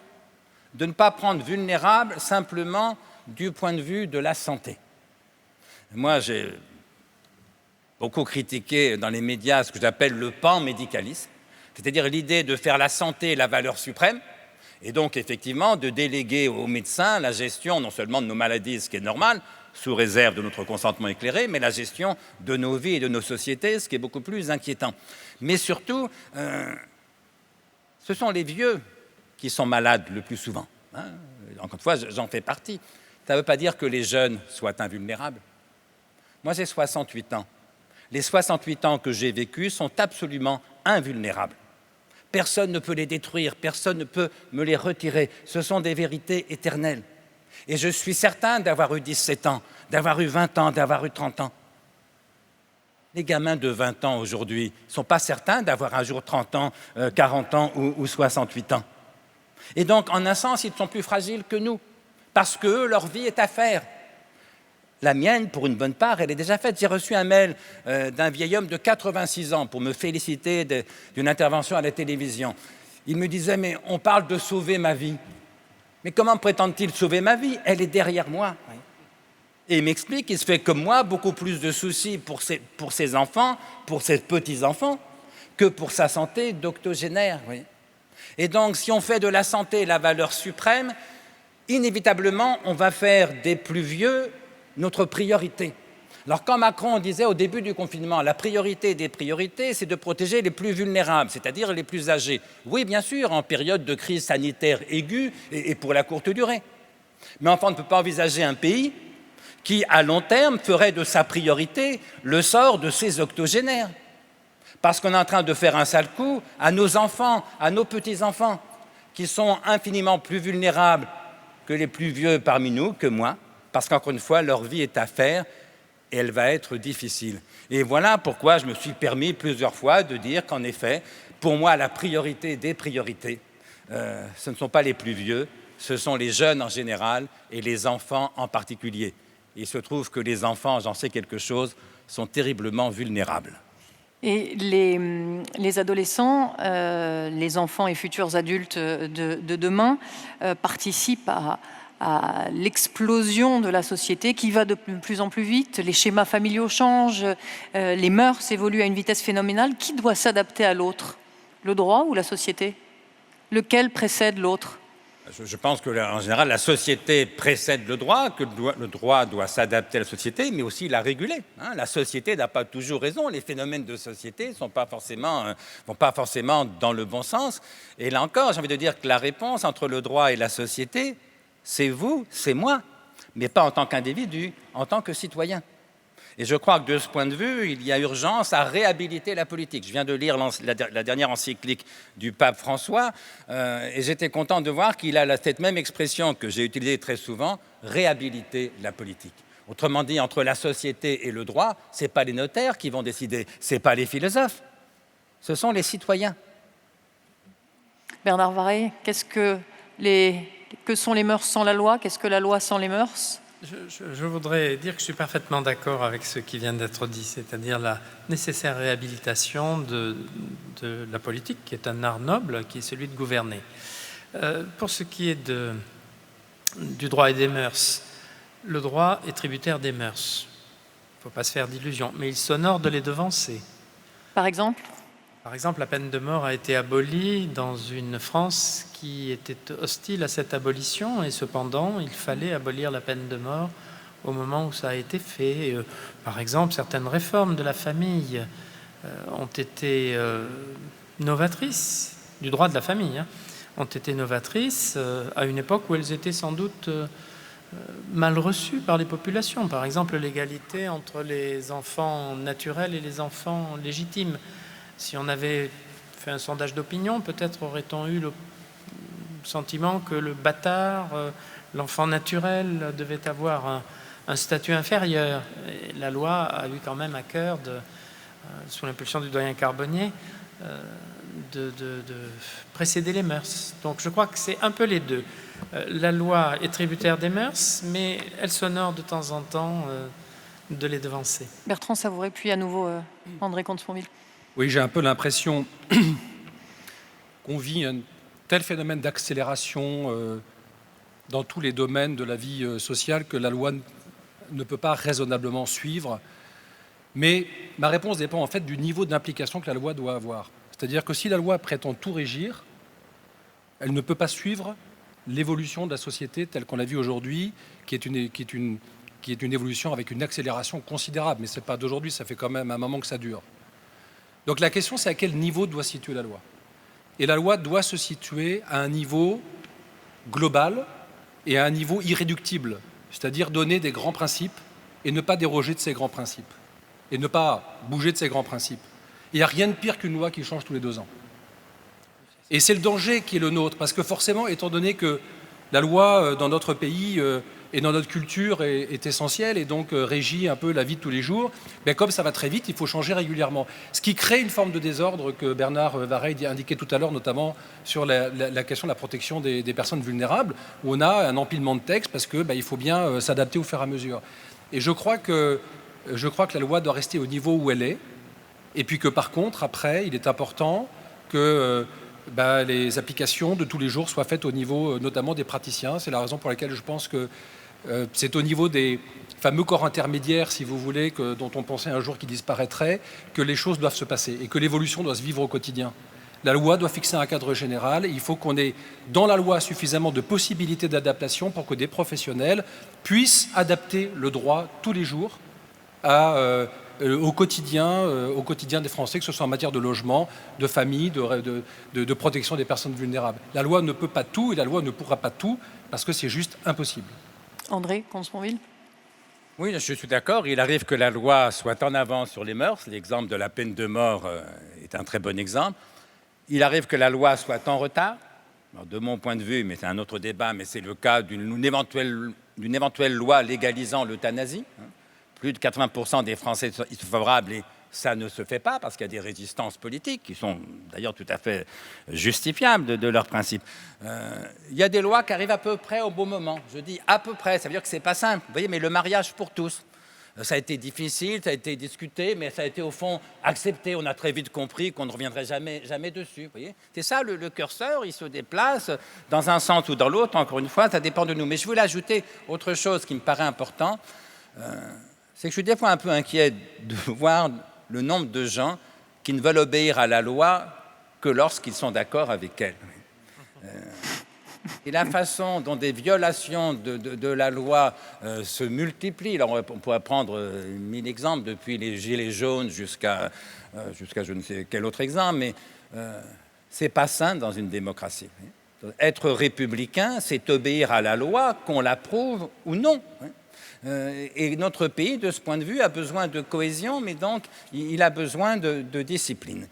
de ne pas prendre vulnérable simplement du point de vue de la santé. Moi, j'ai beaucoup critiqué dans les médias ce que j'appelle le pan-médicalisme, c'est-à-dire l'idée de faire la santé la valeur suprême, et donc effectivement de déléguer aux médecins la gestion non seulement de nos maladies, ce qui est normal, sous réserve de notre consentement éclairé, mais la gestion de nos vies et de nos sociétés, ce qui est beaucoup plus inquiétant. Mais surtout, ce sont les vieux qui sont malades le plus souvent. Encore une fois, j'en fais partie. Ça ne veut pas dire que les jeunes soient invulnérables. Moi, j'ai 68 ans. Les 68 ans que j'ai vécus sont absolument invulnérables. Personne ne peut les détruire, personne ne peut me les retirer. Ce sont des vérités éternelles. Et je suis certain d'avoir eu 17 ans, d'avoir eu 20 ans, d'avoir eu 30 ans. Les gamins de 20 ans aujourd'hui ne sont pas certains d'avoir un jour 30 ans, 40 ans ou 68 ans. Et donc, en un sens, ils sont plus fragiles que nous, parce que leur vie est à faire. La mienne, pour une bonne part, elle est déjà faite. J'ai reçu un mail d'un vieil homme de 86 ans pour me féliciter d'une intervention à la télévision. Il me disait, mais on parle de sauver ma vie. Mais comment prétend-il sauver ma vie? Elle est derrière moi. Et il m'explique qu'il se fait comme moi beaucoup plus de soucis pour ses enfants, pour ses petits-enfants, que pour sa santé d'octogénaire. Et donc, si on fait de la santé la valeur suprême, inévitablement, on va faire des plus vieux notre priorité. Alors quand Macron disait au début du confinement, la priorité des priorités, c'est de protéger les plus vulnérables, c'est-à-dire les plus âgés. Oui, bien sûr, en période de crise sanitaire aiguë et pour la courte durée. Mais enfin, on ne peut pas envisager un pays qui, à long terme, ferait de sa priorité le sort de ses octogénaires. Parce qu'on est en train de faire un sale coup à nos enfants, à nos petits-enfants, qui sont infiniment plus vulnérables que les plus vieux parmi nous, que moi, parce qu'encore une fois, leur vie est à faire et elle va être difficile. Et voilà pourquoi je me suis permis plusieurs fois de dire qu'en effet, pour moi, la priorité des priorités, ce ne sont pas les plus vieux, ce sont les jeunes en général et les enfants en particulier. Il se trouve que les enfants, j'en sais quelque chose, sont terriblement vulnérables. Et les adolescents, les enfants et futurs adultes de demain participent à l'explosion de la société qui va de plus en plus vite. Les schémas familiaux changent, les mœurs évoluent à une vitesse phénoménale. Qui doit s'adapter à l'autre? Le droit ou la société? Lequel précède l'autre? Je pense qu'en général, la société précède le droit, que le droit doit s'adapter à la société, mais aussi la réguler. La société n'a pas toujours raison. Les phénomènes de société ne vont pas forcément dans le bon sens. Et là encore, j'ai envie de dire que la réponse entre le droit et la société, c'est vous, c'est moi, mais pas en tant qu'individu, en tant que citoyen. Et je crois que de ce point de vue, il y a urgence à réhabiliter la politique. Je viens de lire la dernière encyclique du pape François et j'étais content de voir qu'il a cette même expression que j'ai utilisée très souvent, réhabiliter la politique. Autrement dit, entre la société et le droit, ce n'est pas les notaires qui vont décider, ce n'est pas les philosophes, ce sont les citoyens. Bernard Varret, qu'est-ce que les Que sont les mœurs sans la loi? Qu'est-ce que la loi sans les mœurs? Je voudrais dire que je suis parfaitement d'accord avec ce qui vient d'être dit, c'est-à-dire la nécessaire réhabilitation de la politique, qui est un art noble, qui est celui de gouverner. Pour ce qui est du droit et des mœurs, le droit est tributaire des mœurs. Il ne faut pas se faire d'illusions, mais il s'honore de les devancer. Par exemple? Par exemple, la peine de mort a été abolie dans une France qui était hostile à cette abolition, et cependant, il fallait abolir la peine de mort au moment où ça a été fait. Par exemple, certaines réformes de la famille ont été novatrices, du droit de la famille, ont été novatrices à une époque où elles étaient sans doute mal reçues par les populations. Par exemple, l'égalité entre les enfants naturels et les enfants légitimes. Si on avait fait un sondage d'opinion, peut-être aurait-on eu le sentiment que le bâtard, l'enfant naturel, devait avoir un statut inférieur. Et la loi a eu quand même à cœur, sous l'impulsion du doyen Carbonnier, de précéder les mœurs. Donc je crois que c'est un peu les deux. La loi est tributaire des mœurs, mais elle s'honore de temps en temps de les devancer. Bertrand Savouret, puis à nouveau André Comte-Sponville. Oui, j'ai un peu l'impression qu'on vit un tel phénomène d'accélération dans tous les domaines de la vie sociale que la loi ne peut pas raisonnablement suivre. Mais ma réponse dépend en fait du niveau d'implication que la loi doit avoir. C'est-à-dire que si la loi prétend tout régir, elle ne peut pas suivre l'évolution de la société telle qu'on l'a vue aujourd'hui, qui est une évolution avec une accélération considérable. Mais ce n'est pas d'aujourd'hui, ça fait quand même un moment que ça dure. Donc la question, c'est à quel niveau doit se situer la loi. Et la loi doit se situer à un niveau global et à un niveau irréductible, c'est-à-dire donner des grands principes et ne pas déroger de ces grands principes, et ne pas bouger de ces grands principes. Il n'y a rien de pire qu'une loi qui change tous les 2 ans. Et c'est le danger qui est le nôtre, parce que forcément, étant donné que la loi dans notre pays et dans notre culture est essentielle et donc régit un peu la vie de tous les jours, mais comme ça va très vite, il faut changer régulièrement. Ce qui crée une forme de désordre que Bernard Vareille indiquait tout à l'heure, notamment sur la question de la protection des personnes vulnérables, où on a un empilement de textes parce que il faut bien s'adapter au fur et à mesure. Et je crois que la loi doit rester au niveau où elle est, et puis que par contre, après, il est important que les applications de tous les jours soient faites au niveau notamment des praticiens. C'est la raison pour laquelle je pense que c'est au niveau des fameux corps intermédiaires, si vous voulez, dont on pensait un jour qu'ils disparaîtraient, que les choses doivent se passer et que l'évolution doit se vivre au quotidien. La loi doit fixer un cadre général. Il faut qu'on ait dans la loi suffisamment de possibilités d'adaptation pour que des professionnels puissent adapter le droit tous les jours au quotidien des Français, que ce soit en matière de logement, de famille, de protection des personnes vulnérables. La loi ne peut pas tout et la loi ne pourra pas tout parce que c'est juste impossible. André Comte-Sponville. Oui, je suis d'accord. Il arrive que la loi soit en avance sur les mœurs. L'exemple de la peine de mort est un très bon exemple. Il arrive que la loi soit en retard. Alors, de mon point de vue, mais c'est un autre débat, mais c'est le cas d'une éventuelle loi légalisant l'euthanasie. Plus de 80% des Français sont favorables et ça ne se fait pas parce qu'il y a des résistances politiques qui sont d'ailleurs tout à fait justifiables de leurs principes. Il y a des lois qui arrivent à peu près au bon moment. Je dis à peu près, ça veut dire que c'est pas simple. Vous voyez, mais le mariage pour tous, ça a été difficile, ça a été discuté, mais ça a été au fond accepté. On a très vite compris qu'on ne reviendrait jamais dessus. Vous voyez, c'est ça le curseur, il se déplace dans un sens ou dans l'autre. Encore une fois, ça dépend de nous. Mais je voulais ajouter autre chose qui me paraît important. C'est que je suis des fois un peu inquiet de voir le nombre de gens qui ne veulent obéir à la loi que lorsqu'ils sont d'accord avec elle. Et la façon dont des violations de la loi se multiplient, alors on pourrait prendre 1000 exemples, depuis les gilets jaunes jusqu'à je ne sais quel autre exemple, mais c'est pas sain dans une démocratie. Être républicain, c'est obéir à la loi, qu'on l'approuve ou non. Et notre pays, de ce point de vue, a besoin de cohésion, mais donc il a besoin de discipline.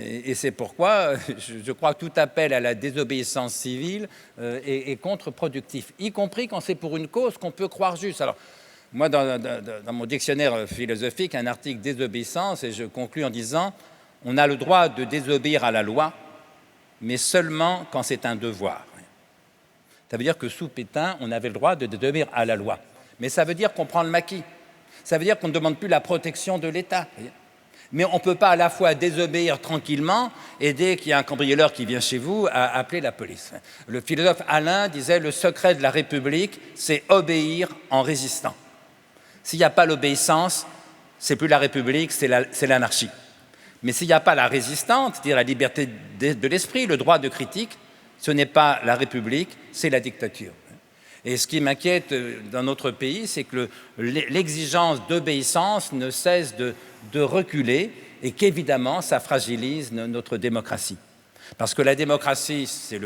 Et c'est pourquoi je crois que tout appel à la désobéissance civile est contre-productif, y compris quand c'est pour une cause qu'on peut croire juste. Alors, moi, dans mon dictionnaire philosophique, un article désobéissance, et je conclus en disant « On a le droit de désobéir à la loi, mais seulement quand c'est un devoir ». Ça veut dire que sous Pétain, on avait le droit de désobéir à la loi. Mais ça veut dire qu'on prend le maquis. Ça veut dire qu'on ne demande plus la protection de l'État. Mais on ne peut pas à la fois désobéir tranquillement et dès qu'il y a un cambrioleur qui vient chez vous, appeler la police. Le philosophe Alain disait « Le secret de la République, c'est obéir en résistant ». S'il n'y a pas l'obéissance, c'est plus la République, c'est l'anarchie. Mais s'il n'y a pas la résistance, c'est-à-dire la liberté de l'esprit, le droit de critique, ce n'est pas la République, c'est la dictature. Et ce qui m'inquiète dans notre pays, c'est que l'exigence d'obéissance ne cesse de reculer et qu'évidemment, ça fragilise notre démocratie. Parce que la démocratie, c'est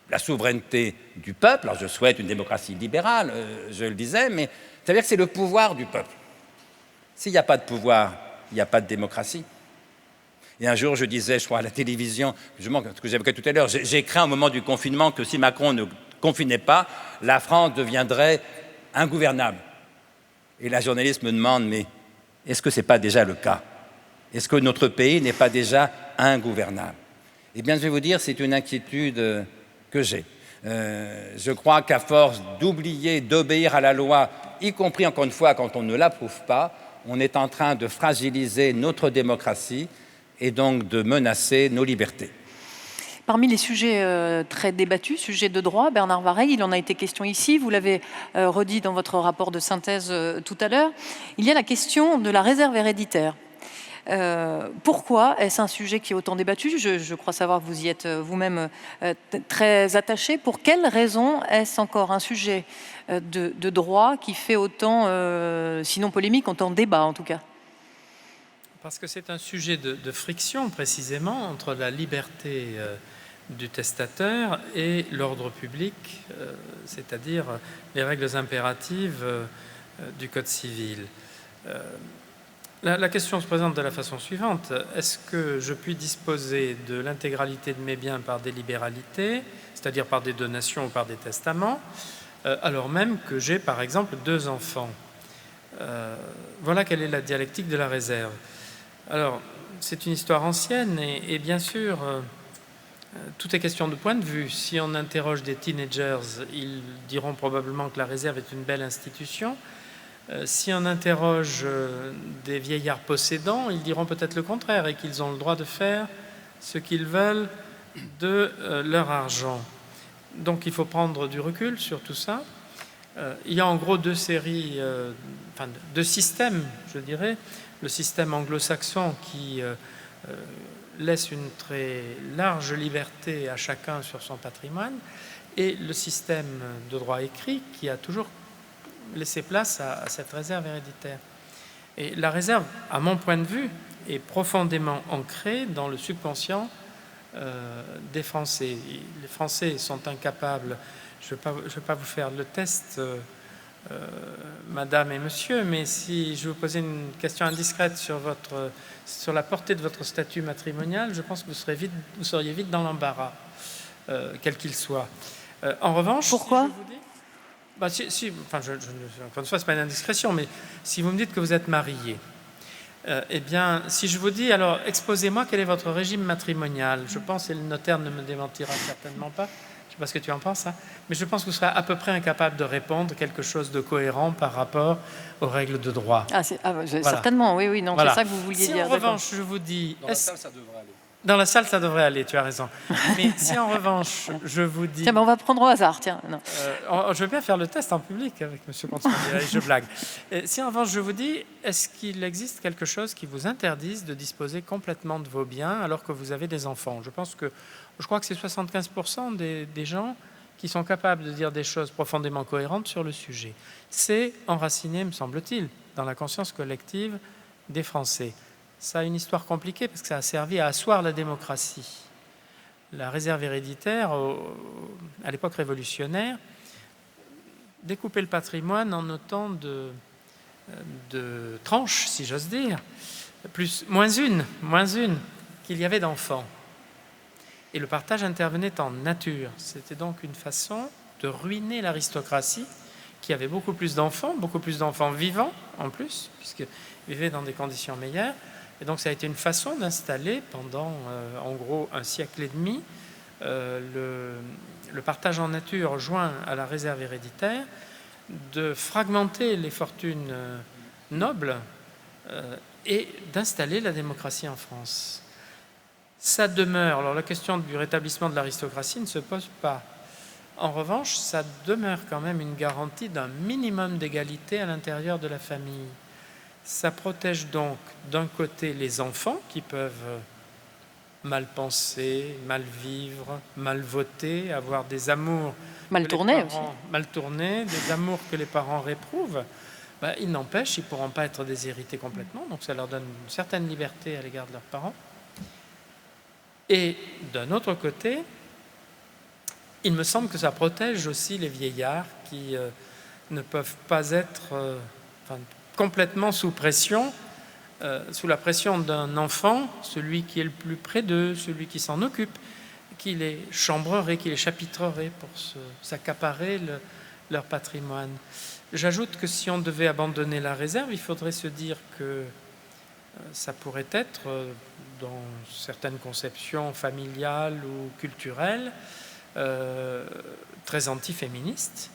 la souveraineté du peuple. Alors je souhaite une démocratie libérale, je le disais, mais ça veut dire que c'est le pouvoir du peuple. S'il n'y a pas de pouvoir, il n'y a pas de démocratie. Et un jour, je disais, je crois, à la télévision, ce que j'évoquais tout à l'heure, j'ai craint au moment du confinement que si Macron ne confinait pas, la France deviendrait ingouvernable. Et la journaliste me demande, mais est-ce que ce n'est pas déjà le cas? Est-ce que notre pays n'est pas déjà ingouvernable? Eh bien, je vais vous dire, c'est une inquiétude que j'ai. Je crois qu'à force d'oublier, d'obéir à la loi, y compris, encore une fois, quand on ne l'approuve pas, on est en train de fragiliser notre démocratie et donc de menacer nos libertés. Parmi les sujets très débattus, sujets de droit, Bernard Vareille, il en a été question ici, vous l'avez redit dans votre rapport de synthèse tout à l'heure, il y a la question de la réserve héréditaire. Pourquoi est-ce un sujet qui est autant débattu? Je crois savoir que vous y êtes vous-même très attaché. Pour quelles raisons est-ce encore un sujet de droit qui fait autant, sinon polémique, autant débat en tout cas? Parce que c'est un sujet de friction précisément entre la liberté du testateur et l'ordre public, c'est-à-dire les règles impératives du Code civil. La question se présente de la façon suivante. Est-ce que je puis disposer de l'intégralité de mes biens par des libéralités, c'est-à-dire par des donations ou par des testaments, alors même que j'ai par exemple 2 enfants? Voilà quelle est la dialectique de la réserve. Alors, c'est une histoire ancienne et bien sûr, tout est question de point de vue. Si on interroge des teenagers, ils diront probablement que la réserve est une belle institution. Si on interroge des vieillards possédants, ils diront peut-être le contraire et qu'ils ont le droit de faire ce qu'ils veulent de leur argent. Donc il faut prendre du recul sur tout ça. Il y a en gros 2 séries, enfin 2 systèmes, je dirais. Le système anglo-saxon qui laisse une très large liberté à chacun sur son patrimoine et le système de droit écrit qui a toujours laissé place à cette réserve héréditaire. Et la réserve, à mon point de vue, est profondément ancrée dans le subconscient des Français. Les Français sont incapables, je ne vais pas vous faire le test, madame et monsieur, mais si je vous posais une question indiscrète sur la portée de votre statut matrimonial, je pense que vous seriez vite dans l'embarras, quel qu'il soit. En revanche, pourquoi? Si je vous dis, encore une fois, c'est pas une indiscrétion, mais si vous me dites que vous êtes marié, eh bien, si je vous dis, alors, exposez-moi quel est votre régime matrimonial, je pense, et le notaire ne me démentira certainement pas, je ne sais pas ce que tu en penses, hein, mais je pense que vous serez à peu près incapable de répondre quelque chose de cohérent par rapport aux règles de droit. Voilà. Certainement, oui, non, voilà. C'est ça que vous vouliez dire. Si en revanche, je vous dis... Dans la salle, ça devrait aller. Dans la salle, ça devrait aller, tu as raison. Mais si en revanche, je vous dis... Tiens, mais on va prendre au hasard, tiens. Non. Je veux bien faire le test en public avec M. Constantin, je blague. Si en revanche, je vous dis, est-ce qu'il existe quelque chose qui vous interdise de disposer complètement de vos biens alors que vous avez des enfants? Je crois que c'est 75% des gens qui sont capables de dire des choses profondément cohérentes sur le sujet. C'est enraciné, me semble-t-il, dans la conscience collective des Français. Ça a une histoire compliquée parce que ça a servi à asseoir la démocratie. La réserve héréditaire, à l'époque révolutionnaire, découpait le patrimoine en autant de tranches, si j'ose dire, moins une qu'il y avait d'enfants. Et le partage intervenait en nature. C'était donc une façon de ruiner l'aristocratie qui avait beaucoup plus d'enfants vivants en plus, puisqu'ils vivaient dans des conditions meilleures. Et donc ça a été une façon d'installer pendant en gros un siècle et demi le partage en nature joint à la réserve héréditaire, de fragmenter les fortunes nobles et d'installer la démocratie en France. Ça demeure, alors la question du rétablissement de l'aristocratie ne se pose pas. En revanche, ça demeure quand même une garantie d'un minimum d'égalité à l'intérieur de la famille. Ça protège donc d'un côté les enfants qui peuvent mal penser, mal vivre, mal voter, avoir des amours Mal tourné aussi. mal tournés, des amours que les parents réprouvent. Il n'empêche, ils ne pourront pas être déshérités complètement, donc ça leur donne une certaine liberté à l'égard de leurs parents. Et d'un autre côté, il me semble que ça protège aussi les vieillards qui ne peuvent pas être complètement sous pression, sous la pression d'un enfant, celui qui est le plus près d'eux, celui qui s'en occupe, qui les chambrerait, qui les chapitrerait pour s'accaparer leur patrimoine. J'ajoute que si on devait abandonner la réserve, il faudrait se dire que ça pourrait être, dans certaines conceptions familiales ou culturelles, très antiféministes.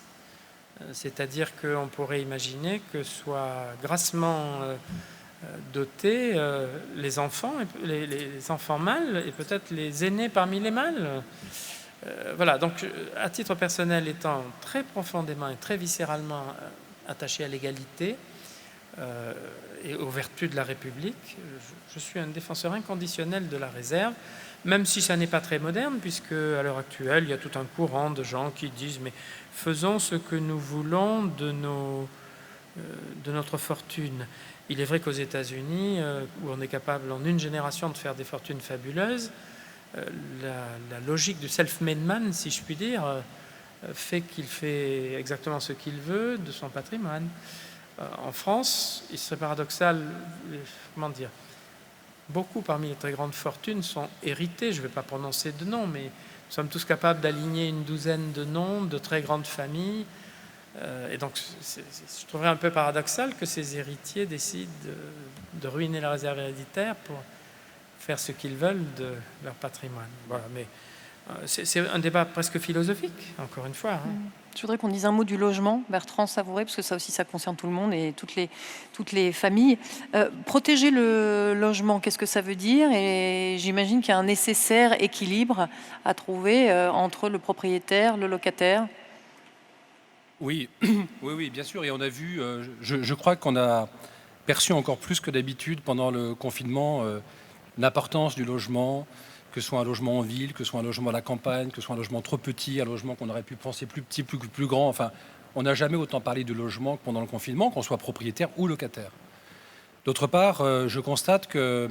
C'est-à-dire qu'on pourrait imaginer que soient grassement dotés les enfants mâles et peut-être les aînés parmi les mâles. Voilà, donc à titre personnel, étant très profondément et très viscéralement attaché à l'égalité et aux vertus de la République, je suis un défenseur inconditionnel de la réserve, même si ça n'est pas très moderne, puisque à l'heure actuelle, il y a tout un courant de gens qui disent « mais faisons ce que nous voulons de notre fortune ». Il est vrai qu'aux États-Unis, où on est capable en une génération de faire des fortunes fabuleuses, la logique du self-made man, si je puis dire, fait qu'il fait exactement ce qu'il veut de son patrimoine. En France, il serait paradoxal, beaucoup parmi les très grandes fortunes sont héritées, je ne vais pas prononcer de nom, mais nous sommes tous capables d'aligner une douzaine de noms de très grandes familles. Et donc, je trouverais un peu paradoxal que ces héritiers décident de ruiner la réserve héréditaire pour faire ce qu'ils veulent de leur patrimoine. Voilà, mais c'est un débat presque philosophique, encore une fois. Je voudrais qu'on dise un mot du logement, Bertrand Savouré, parce que ça aussi, ça concerne tout le monde et toutes les familles. Protéger le logement, qu'est-ce que ça veut dire? Et j'imagine qu'il y a un nécessaire équilibre à trouver entre le propriétaire, le locataire. Oui, oui, bien sûr. Et on a vu, je crois qu'on a perçu encore plus que d'habitude pendant le confinement l'importance du logement, que ce soit un logement en ville, que ce soit un logement à la campagne, que ce soit un logement trop petit, un logement qu'on aurait pu penser plus petit, plus grand. Enfin, on n'a jamais autant parlé du logement que pendant le confinement, qu'on soit propriétaire ou locataire. D'autre part, je constate que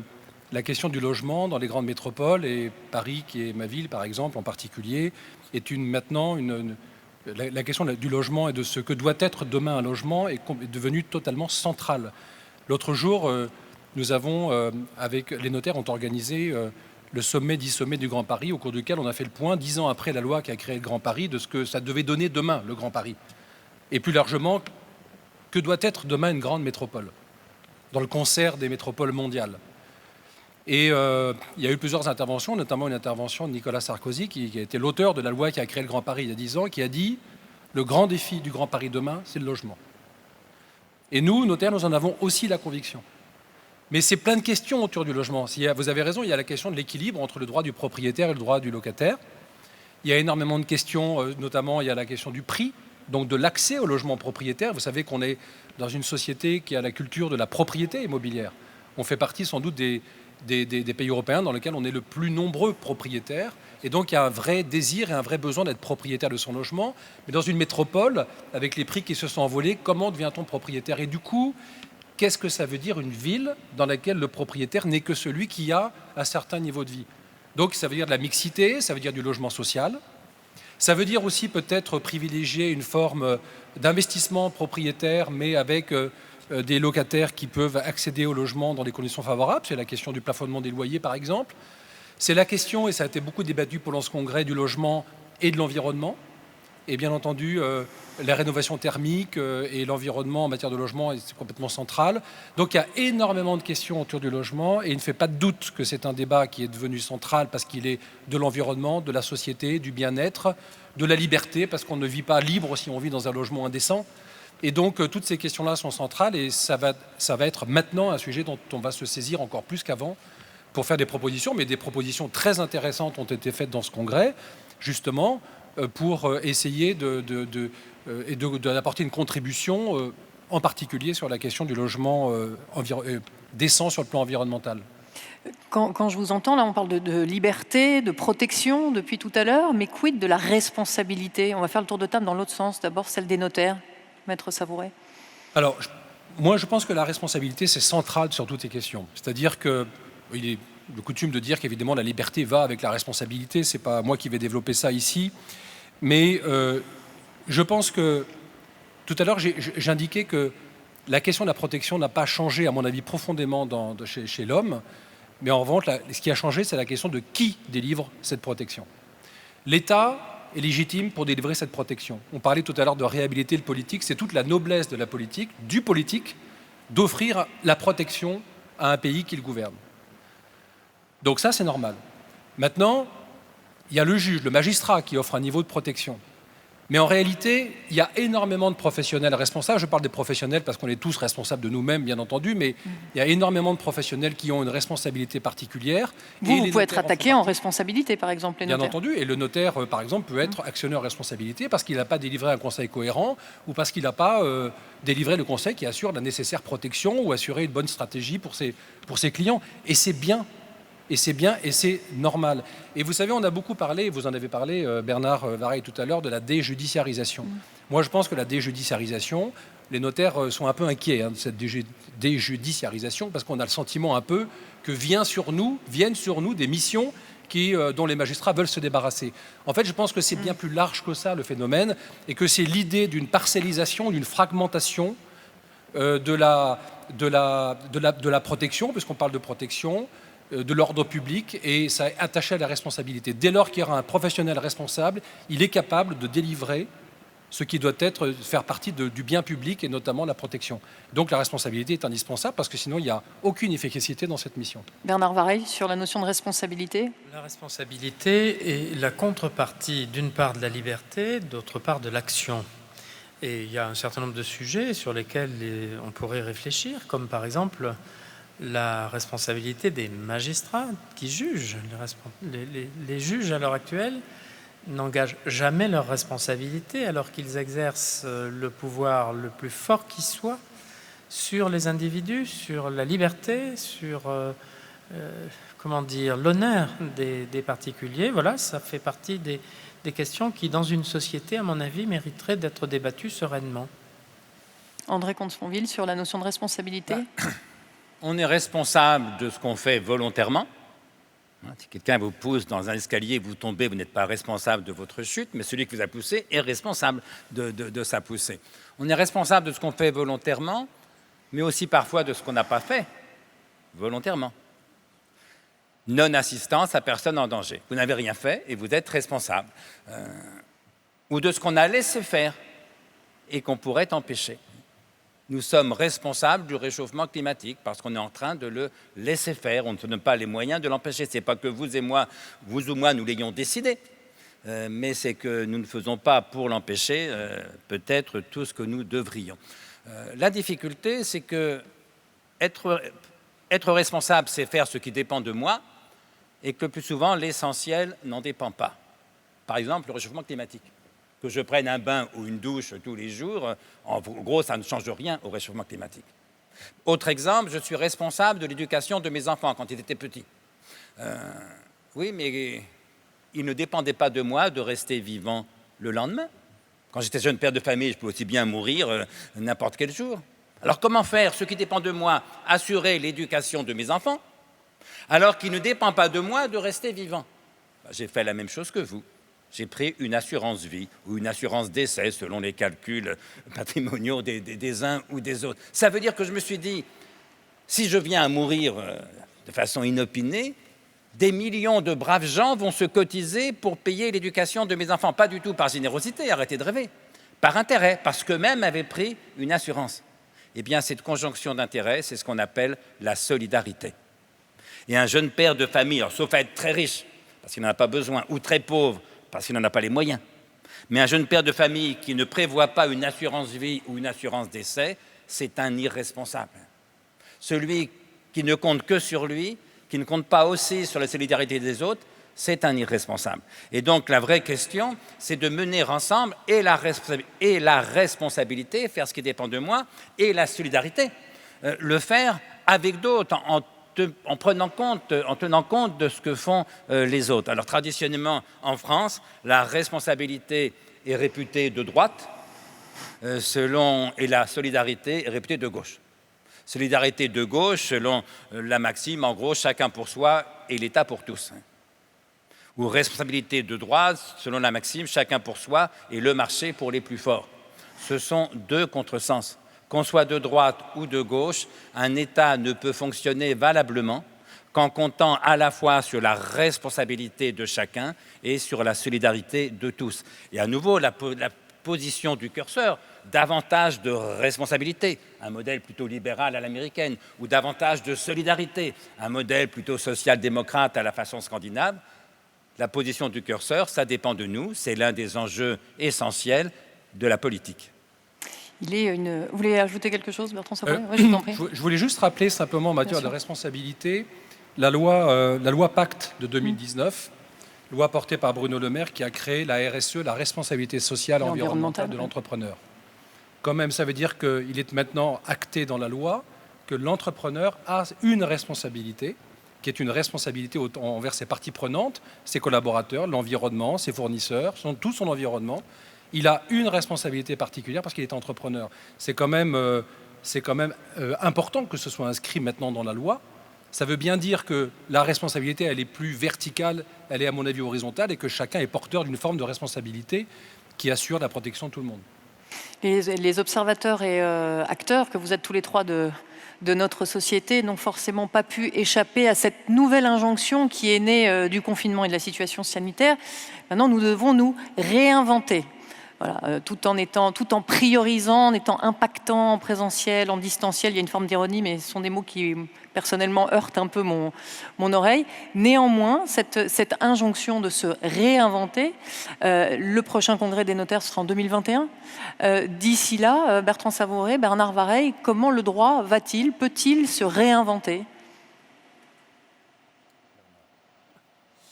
la question du logement dans les grandes métropoles, et Paris, qui est ma ville par exemple en particulier, est maintenant la question du logement et de ce que doit être demain un logement est devenue totalement centrale. L'autre jour, nous avons, avec les notaires, ont organisé le sommet du Grand Paris, au cours duquel on a fait le point, 10 ans après la loi qui a créé le Grand Paris, de ce que ça devait donner demain, le Grand Paris. Et plus largement, que doit être demain une grande métropole, dans le concert des métropoles mondiales. Et il y a eu plusieurs interventions, notamment une intervention de Nicolas Sarkozy, qui a été l'auteur de la loi qui a créé le Grand Paris il y a 10 ans, qui a dit « Le grand défi du Grand Paris demain, c'est le logement ». Et nous, notaires, nous en avons aussi la conviction. Mais c'est plein de questions autour du logement. Vous avez raison, il y a la question de l'équilibre entre le droit du propriétaire et le droit du locataire. Il y a énormément de questions, notamment il y a la question du prix, donc de l'accès au logement propriétaire. Vous savez qu'on est dans une société qui a la culture de la propriété immobilière. On fait partie sans doute des pays européens dans lesquels on est le plus nombreux propriétaires. Et donc il y a un vrai désir et un vrai besoin d'être propriétaire de son logement. Mais dans une métropole, avec les prix qui se sont envolés, comment devient-on propriétaire? Et du coup, qu'est-ce que ça veut dire une ville dans laquelle le propriétaire n'est que celui qui a un certain niveau de vie? Donc ça veut dire de la mixité, ça veut dire du logement social. Ça veut dire aussi peut-être privilégier une forme d'investissement propriétaire, mais avec des locataires qui peuvent accéder au logement dans des conditions favorables. C'est la question du plafonnement des loyers, par exemple. C'est la question, et ça a été beaucoup débattu pendant ce congrès, du logement et de l'environnement. Et bien entendu, la rénovation thermique et l'environnement en matière de logement, c'est complètement central. Donc il y a énormément de questions autour du logement et il ne fait pas de doute que c'est un débat qui est devenu central parce qu'il est de l'environnement, de la société, du bien-être, de la liberté, parce qu'on ne vit pas libre si on vit dans un logement indécent. Et donc toutes ces questions-là sont centrales et ça va être maintenant un sujet dont on va se saisir encore plus qu'avant pour faire des propositions, mais des propositions très intéressantes ont été faites dans ce congrès, justement, pour essayer d'apporter une contribution, en particulier sur la question du logement décent sur le plan environnemental. Quand je vous entends, là, on parle de liberté, de protection depuis tout à l'heure, mais quid de la responsabilité? On va faire le tour de table dans l'autre sens. D'abord, celle des notaires. Maître Savouret. Alors, moi, je pense que la responsabilité, c'est central sur toutes ces questions. C'est-à-dire qu'il est de coutume de dire qu'évidemment, la liberté va avec la responsabilité. Ce n'est pas moi qui vais développer ça ici. Mais je pense que, tout à l'heure, j'indiquais que la question de la protection n'a pas changé, à mon avis, profondément chez l'homme. Mais en revanche, ce qui a changé, c'est la question de qui délivre cette protection. L'État est légitime pour délivrer cette protection. On parlait tout à l'heure de réhabiliter le politique. C'est toute la noblesse de la politique, du politique, d'offrir la protection à un pays qu'il gouverne. Donc ça, c'est normal. Maintenant, il y a le juge, le magistrat qui offre un niveau de protection. Mais en réalité, il y a énormément de professionnels responsables. Je parle des professionnels parce qu'on est tous responsables de nous-mêmes, bien entendu, mais il y a énormément de professionnels qui ont une responsabilité particulière. Vous pouvez être attaqué en responsabilité, par exemple, les notaires. Bien entendu, et le notaire, par exemple, peut être actionneur en responsabilité parce qu'il n'a pas délivré un conseil cohérent ou parce qu'il n'a pas délivré le conseil qui assure la nécessaire protection ou assurer une bonne stratégie pour ses clients. Et c'est bien. Et c'est bien et c'est normal. Et vous savez, on a beaucoup parlé, vous en avez parlé, Bernard Vareille, tout à l'heure, de la déjudiciarisation. Moi, je pense que la déjudiciarisation, les notaires sont un peu inquiets de cette déjudiciarisation parce qu'on a le sentiment un peu que viennent sur nous des missions dont les magistrats veulent se débarrasser. En fait, je pense que c'est bien plus large que ça, le phénomène, et que c'est l'idée d'une parcellisation, d'une fragmentation de la protection, puisqu'on parle de protection, de l'ordre public, et ça est attaché à la responsabilité. Dès lors qu'il y aura un professionnel responsable, il est capable de délivrer ce qui doit faire partie du bien public, et notamment la protection. Donc la responsabilité est indispensable, parce que sinon il n'y a aucune efficacité dans cette mission. Bernard Vareille, sur la notion de responsabilité. La responsabilité est la contrepartie, d'une part, de la liberté, d'autre part, de l'action. Et il y a un certain nombre de sujets sur lesquels on pourrait réfléchir, comme par exemple la responsabilité des magistrats qui jugent. Les juges, à l'heure actuelle, n'engagent jamais leur responsabilité alors qu'ils exercent le pouvoir le plus fort qui soit sur les individus, sur la liberté, sur l'honneur des particuliers. Voilà, ça fait partie des questions qui, dans une société, à mon avis, mériteraient d'être débattues sereinement. André Comte-Sponville, sur la notion de responsabilité. On est responsable de ce qu'on fait volontairement. Si quelqu'un vous pousse dans un escalier, vous tombez, vous n'êtes pas responsable de votre chute, mais celui qui vous a poussé est responsable de sa poussée. On est responsable de ce qu'on fait volontairement, mais aussi parfois de ce qu'on n'a pas fait volontairement. Non-assistance à personne en danger. Vous n'avez rien fait et vous êtes responsable. Ou de ce qu'on a laissé faire et qu'on pourrait empêcher. Nous sommes responsables du réchauffement climatique parce qu'on est en train de le laisser faire. On ne se donne pas les moyens de l'empêcher. Ce n'est pas que vous ou moi, nous l'ayons décidé, mais c'est que nous ne faisons pas pour l'empêcher peut-être tout ce que nous devrions. La difficulté, c'est que être responsable, c'est faire ce qui dépend de moi et que le plus souvent, l'essentiel n'en dépend pas. Par exemple, le réchauffement climatique. Que je prenne un bain ou une douche tous les jours, en gros, ça ne change rien au réchauffement climatique. Autre exemple, je suis responsable de l'éducation de mes enfants quand ils étaient petits. Oui, mais il ne dépendait pas de moi de rester vivant le lendemain. Quand j'étais jeune père de famille, je pouvais aussi bien mourir n'importe quel jour. Alors comment faire? Ce qui dépend de moi, assurer l'éducation de mes enfants, alors qu'il ne dépend pas de moi de rester vivant. J'ai fait la même chose que vous. J'ai pris une assurance vie ou une assurance décès selon les calculs patrimoniaux des uns ou des autres. Ça veut dire que je me suis dit, si je viens à mourir de façon inopinée, Des millions de braves gens vont se cotiser pour payer l'éducation de mes enfants. Pas du tout par générosité, arrêtez de rêver. Par intérêt, parce qu'eux-mêmes avaient pris une assurance. Eh bien, cette conjonction d'intérêts, c'est ce qu'on appelle la solidarité. Et un jeune père de famille, alors, sauf à être très riche, parce qu'il n'en a pas besoin, ou très pauvre, parce qu'il n'en a pas les moyens, mais un jeune père de famille qui ne prévoit pas une assurance vie ou une assurance décès, c'est un irresponsable. Celui qui ne compte que sur lui, qui ne compte pas aussi sur la solidarité des autres, c'est un irresponsable. Et donc la vraie question, c'est de mener ensemble et la responsabilité, faire ce qui dépend de moi, et la solidarité. Le faire avec d'autres, en tenant compte de ce que font les autres. Alors traditionnellement, en France, la responsabilité est réputée de droite, et la solidarité est réputée de gauche. Solidarité de gauche, selon la maxime, en gros, chacun pour soi et l'État pour tous. Ou responsabilité de droite, selon la maxime, chacun pour soi et le marché pour les plus forts. Ce sont deux contresens. Qu'on soit de droite ou de gauche, un État ne peut fonctionner valablement qu'en comptant à la fois sur la responsabilité de chacun et sur la solidarité de tous. Et à nouveau, la position du curseur, davantage de responsabilité, un modèle plutôt libéral à l'américaine, ou davantage de solidarité, un modèle plutôt social-démocrate à la façon scandinave. La position du curseur, ça dépend de nous, c'est l'un des enjeux essentiels de la politique. Vous voulez ajouter quelque chose, Bertrand Savoret? Oui, je vous en prie. Je voulais juste rappeler simplement en matière de responsabilité la loi Pacte de 2019, loi portée par Bruno Le Maire qui a créé la RSE, la responsabilité sociale et environnementale de l'entrepreneur. Quand même, ça veut dire qu'il est maintenant acté dans la loi que l'entrepreneur a une responsabilité, qui est une responsabilité envers ses parties prenantes, ses collaborateurs, l'environnement, ses fournisseurs, tout son environnement. Il a une responsabilité particulière parce qu'il est entrepreneur. C'est quand même important que ce soit inscrit maintenant dans la loi. Ça veut bien dire que la responsabilité, elle est plus verticale, elle est à mon avis horizontale, et que chacun est porteur d'une forme de responsabilité qui assure la protection de tout le monde. Les observateurs et acteurs que vous êtes tous les trois de notre société n'ont forcément pas pu échapper à cette nouvelle injonction qui est née du confinement et de la situation sanitaire. Maintenant, nous devons nous réinventer. Voilà, tout en priorisant, en étant impactant en présentiel, en distanciel. Il y a une forme d'ironie, mais ce sont des mots qui, personnellement, heurtent un peu mon oreille. Néanmoins, cette injonction de se réinventer, le prochain congrès des notaires sera en 2021. D'ici là, Bertrand Savoret, Bernard Vareille, comment le droit peut-il se réinventer?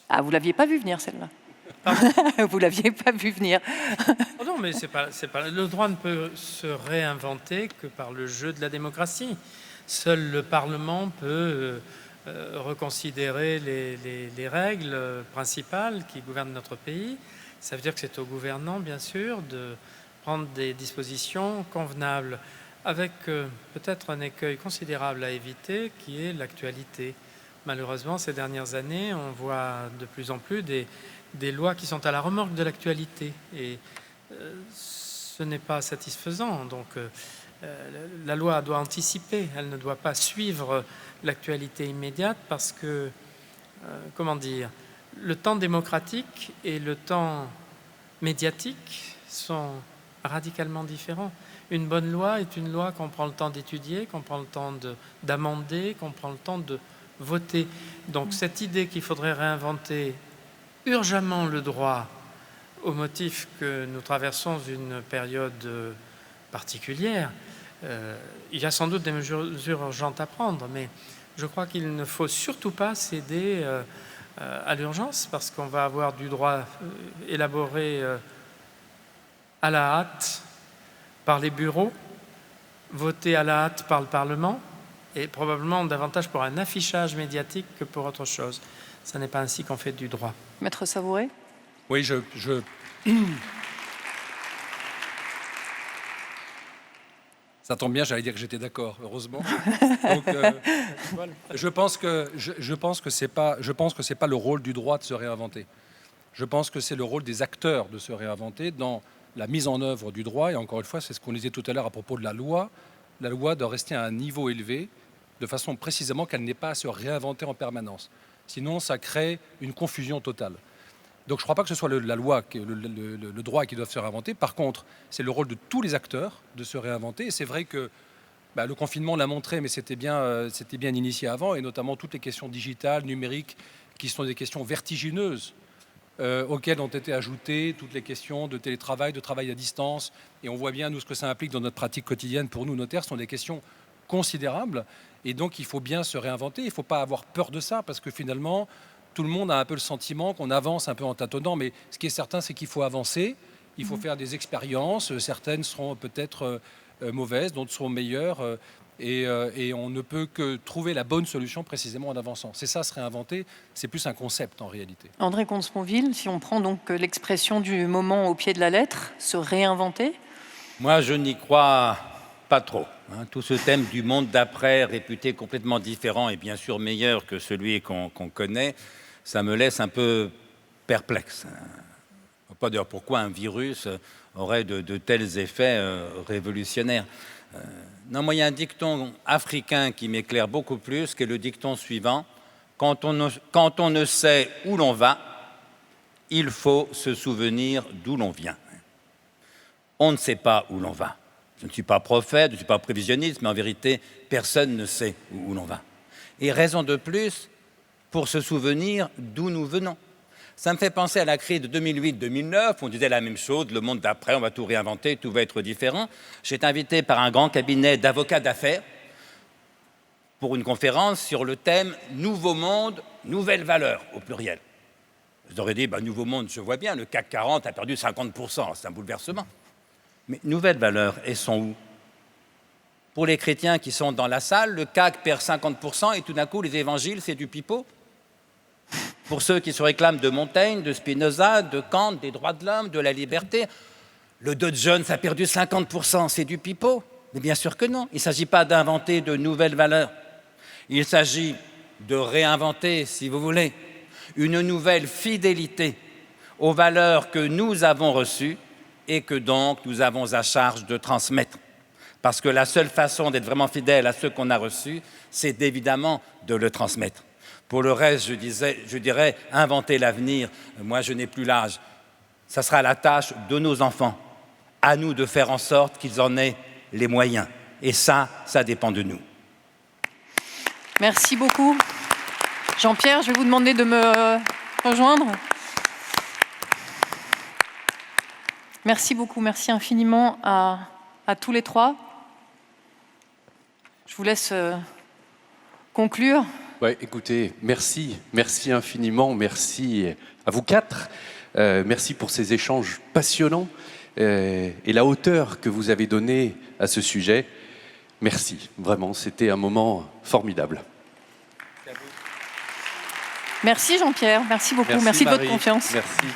Ah, vous ne l'aviez pas vu venir, celle-là. Vous l'aviez pas vu venir. Oh non, mais c'est pas. Le droit ne peut se réinventer que par le jeu de la démocratie. Seul le Parlement peut reconsidérer les règles principales qui gouvernent notre pays. Ça veut dire que c'est au gouvernant, bien sûr, de prendre des dispositions convenables, avec peut-être un écueil considérable à éviter, qui est l'actualité. Malheureusement, ces dernières années, on voit de plus en plus des lois qui sont à la remorque de l'actualité, et ce n'est pas satisfaisant. Donc la loi doit anticiper, elle ne doit pas suivre l'actualité immédiate, parce que, le temps démocratique et le temps médiatique sont radicalement différents. Une bonne loi est une loi qu'on prend le temps d'étudier, qu'on prend le temps d'amender, qu'on prend le temps de voter. Donc cette idée qu'il faudrait réinventer urgemment le droit, au motif que nous traversons une période particulière, il y a sans doute des mesures urgentes à prendre, mais je crois qu'il ne faut surtout pas céder à l'urgence, parce qu'on va avoir du droit élaboré à la hâte par les bureaux, voté à la hâte par le Parlement, et probablement davantage pour un affichage médiatique que pour autre chose. Ce n'est pas ainsi qu'on fait du droit. Maître Savoret? Oui, Ça tombe bien, j'allais dire que j'étais d'accord, heureusement. Donc, je pense que c'est pas le rôle du droit de se réinventer. Je pense que c'est le rôle des acteurs de se réinventer dans la mise en œuvre du droit. Et encore une fois, c'est ce qu'on disait tout à l'heure à propos de la loi. La loi doit rester à un niveau élevé, de façon précisément qu'elle n'ait pas à se réinventer en permanence. Sinon, ça crée une confusion totale. Donc je ne crois pas que ce soit la loi, le droit qui doivent se réinventer. Par contre, c'est le rôle de tous les acteurs de se réinventer. Et c'est vrai que le confinement l'a montré, mais c'était bien initié avant, et notamment toutes les questions digitales, numériques, qui sont des questions vertigineuses, auxquelles ont été ajoutées toutes les questions de télétravail, de travail à distance. Et on voit bien, nous, ce que ça implique dans notre pratique quotidienne. Pour nous, notaires, ce sont des questions considérables. Et donc, il faut bien se réinventer. Il ne faut pas avoir peur de ça, parce que finalement, tout le monde a un peu le sentiment qu'on avance un peu en tâtonnant. Mais ce qui est certain, c'est qu'il faut avancer. Il faut faire des expériences. Certaines seront peut-être mauvaises, d'autres seront meilleures. Et on ne peut que trouver la bonne solution précisément en avançant. C'est ça, se réinventer, c'est plus un concept en réalité. André Comte-Sponville, si on prend donc l'expression du moment au pied de la lettre, se réinventer? Moi, je n'y crois pas trop. Tout ce thème du monde d'après, réputé complètement différent et bien sûr meilleur que celui qu'on connaît, ça me laisse un peu perplexe. On ne peut pas dire pourquoi un virus aurait de tels effets révolutionnaires. Non, moi, il y a un dicton africain qui m'éclaire beaucoup plus, qui est le dicton suivant. Quand on ne sait où l'on va, il faut se souvenir d'où l'on vient. On ne sait pas où l'on va. Je ne suis pas prophète, je ne suis pas prévisionniste, mais en vérité, personne ne sait où l'on va. Et raison de plus pour se souvenir d'où nous venons. Ça me fait penser à la crise de 2008-2009, on disait la même chose, le monde d'après, on va tout réinventer, tout va être différent. J'ai été invité par un grand cabinet d'avocats d'affaires pour une conférence sur le thème « Nouveau monde, nouvelles valeurs » au pluriel. Je leur ai dit, nouveau monde, je vois bien, le CAC 40 a perdu 50%, c'est un bouleversement. Mais nouvelles valeurs, elles sont où? Pour les chrétiens qui sont dans la salle, le CAC perd 50% et tout d'un coup, les évangiles, c'est du pipeau. Pour ceux qui se réclament de Montaigne, de Spinoza, de Kant, des droits de l'homme, de la liberté, le Dow Jones a perdu 50%, c'est du pipeau. Mais bien sûr que non, il ne s'agit pas d'inventer de nouvelles valeurs. Il s'agit de réinventer, si vous voulez, une nouvelle fidélité aux valeurs que nous avons reçues et que donc nous avons à charge de transmettre. Parce que la seule façon d'être vraiment fidèle à ce qu'on a reçu, c'est évidemment de le transmettre. Pour le reste, je dirais, inventer l'avenir, moi je n'ai plus l'âge. Ça sera la tâche de nos enfants. À nous de faire en sorte qu'ils en aient les moyens. Et ça dépend de nous. Merci beaucoup. Jean-Pierre, je vais vous demander de me rejoindre. Merci beaucoup, merci infiniment à tous les trois. Je vous laisse conclure. Ouais, écoutez, merci infiniment, merci à vous quatre, merci pour ces échanges passionnants et la hauteur que vous avez donnée à ce sujet. Merci, vraiment, c'était un moment formidable. Merci Jean-Pierre, merci beaucoup, merci de votre confiance. Merci.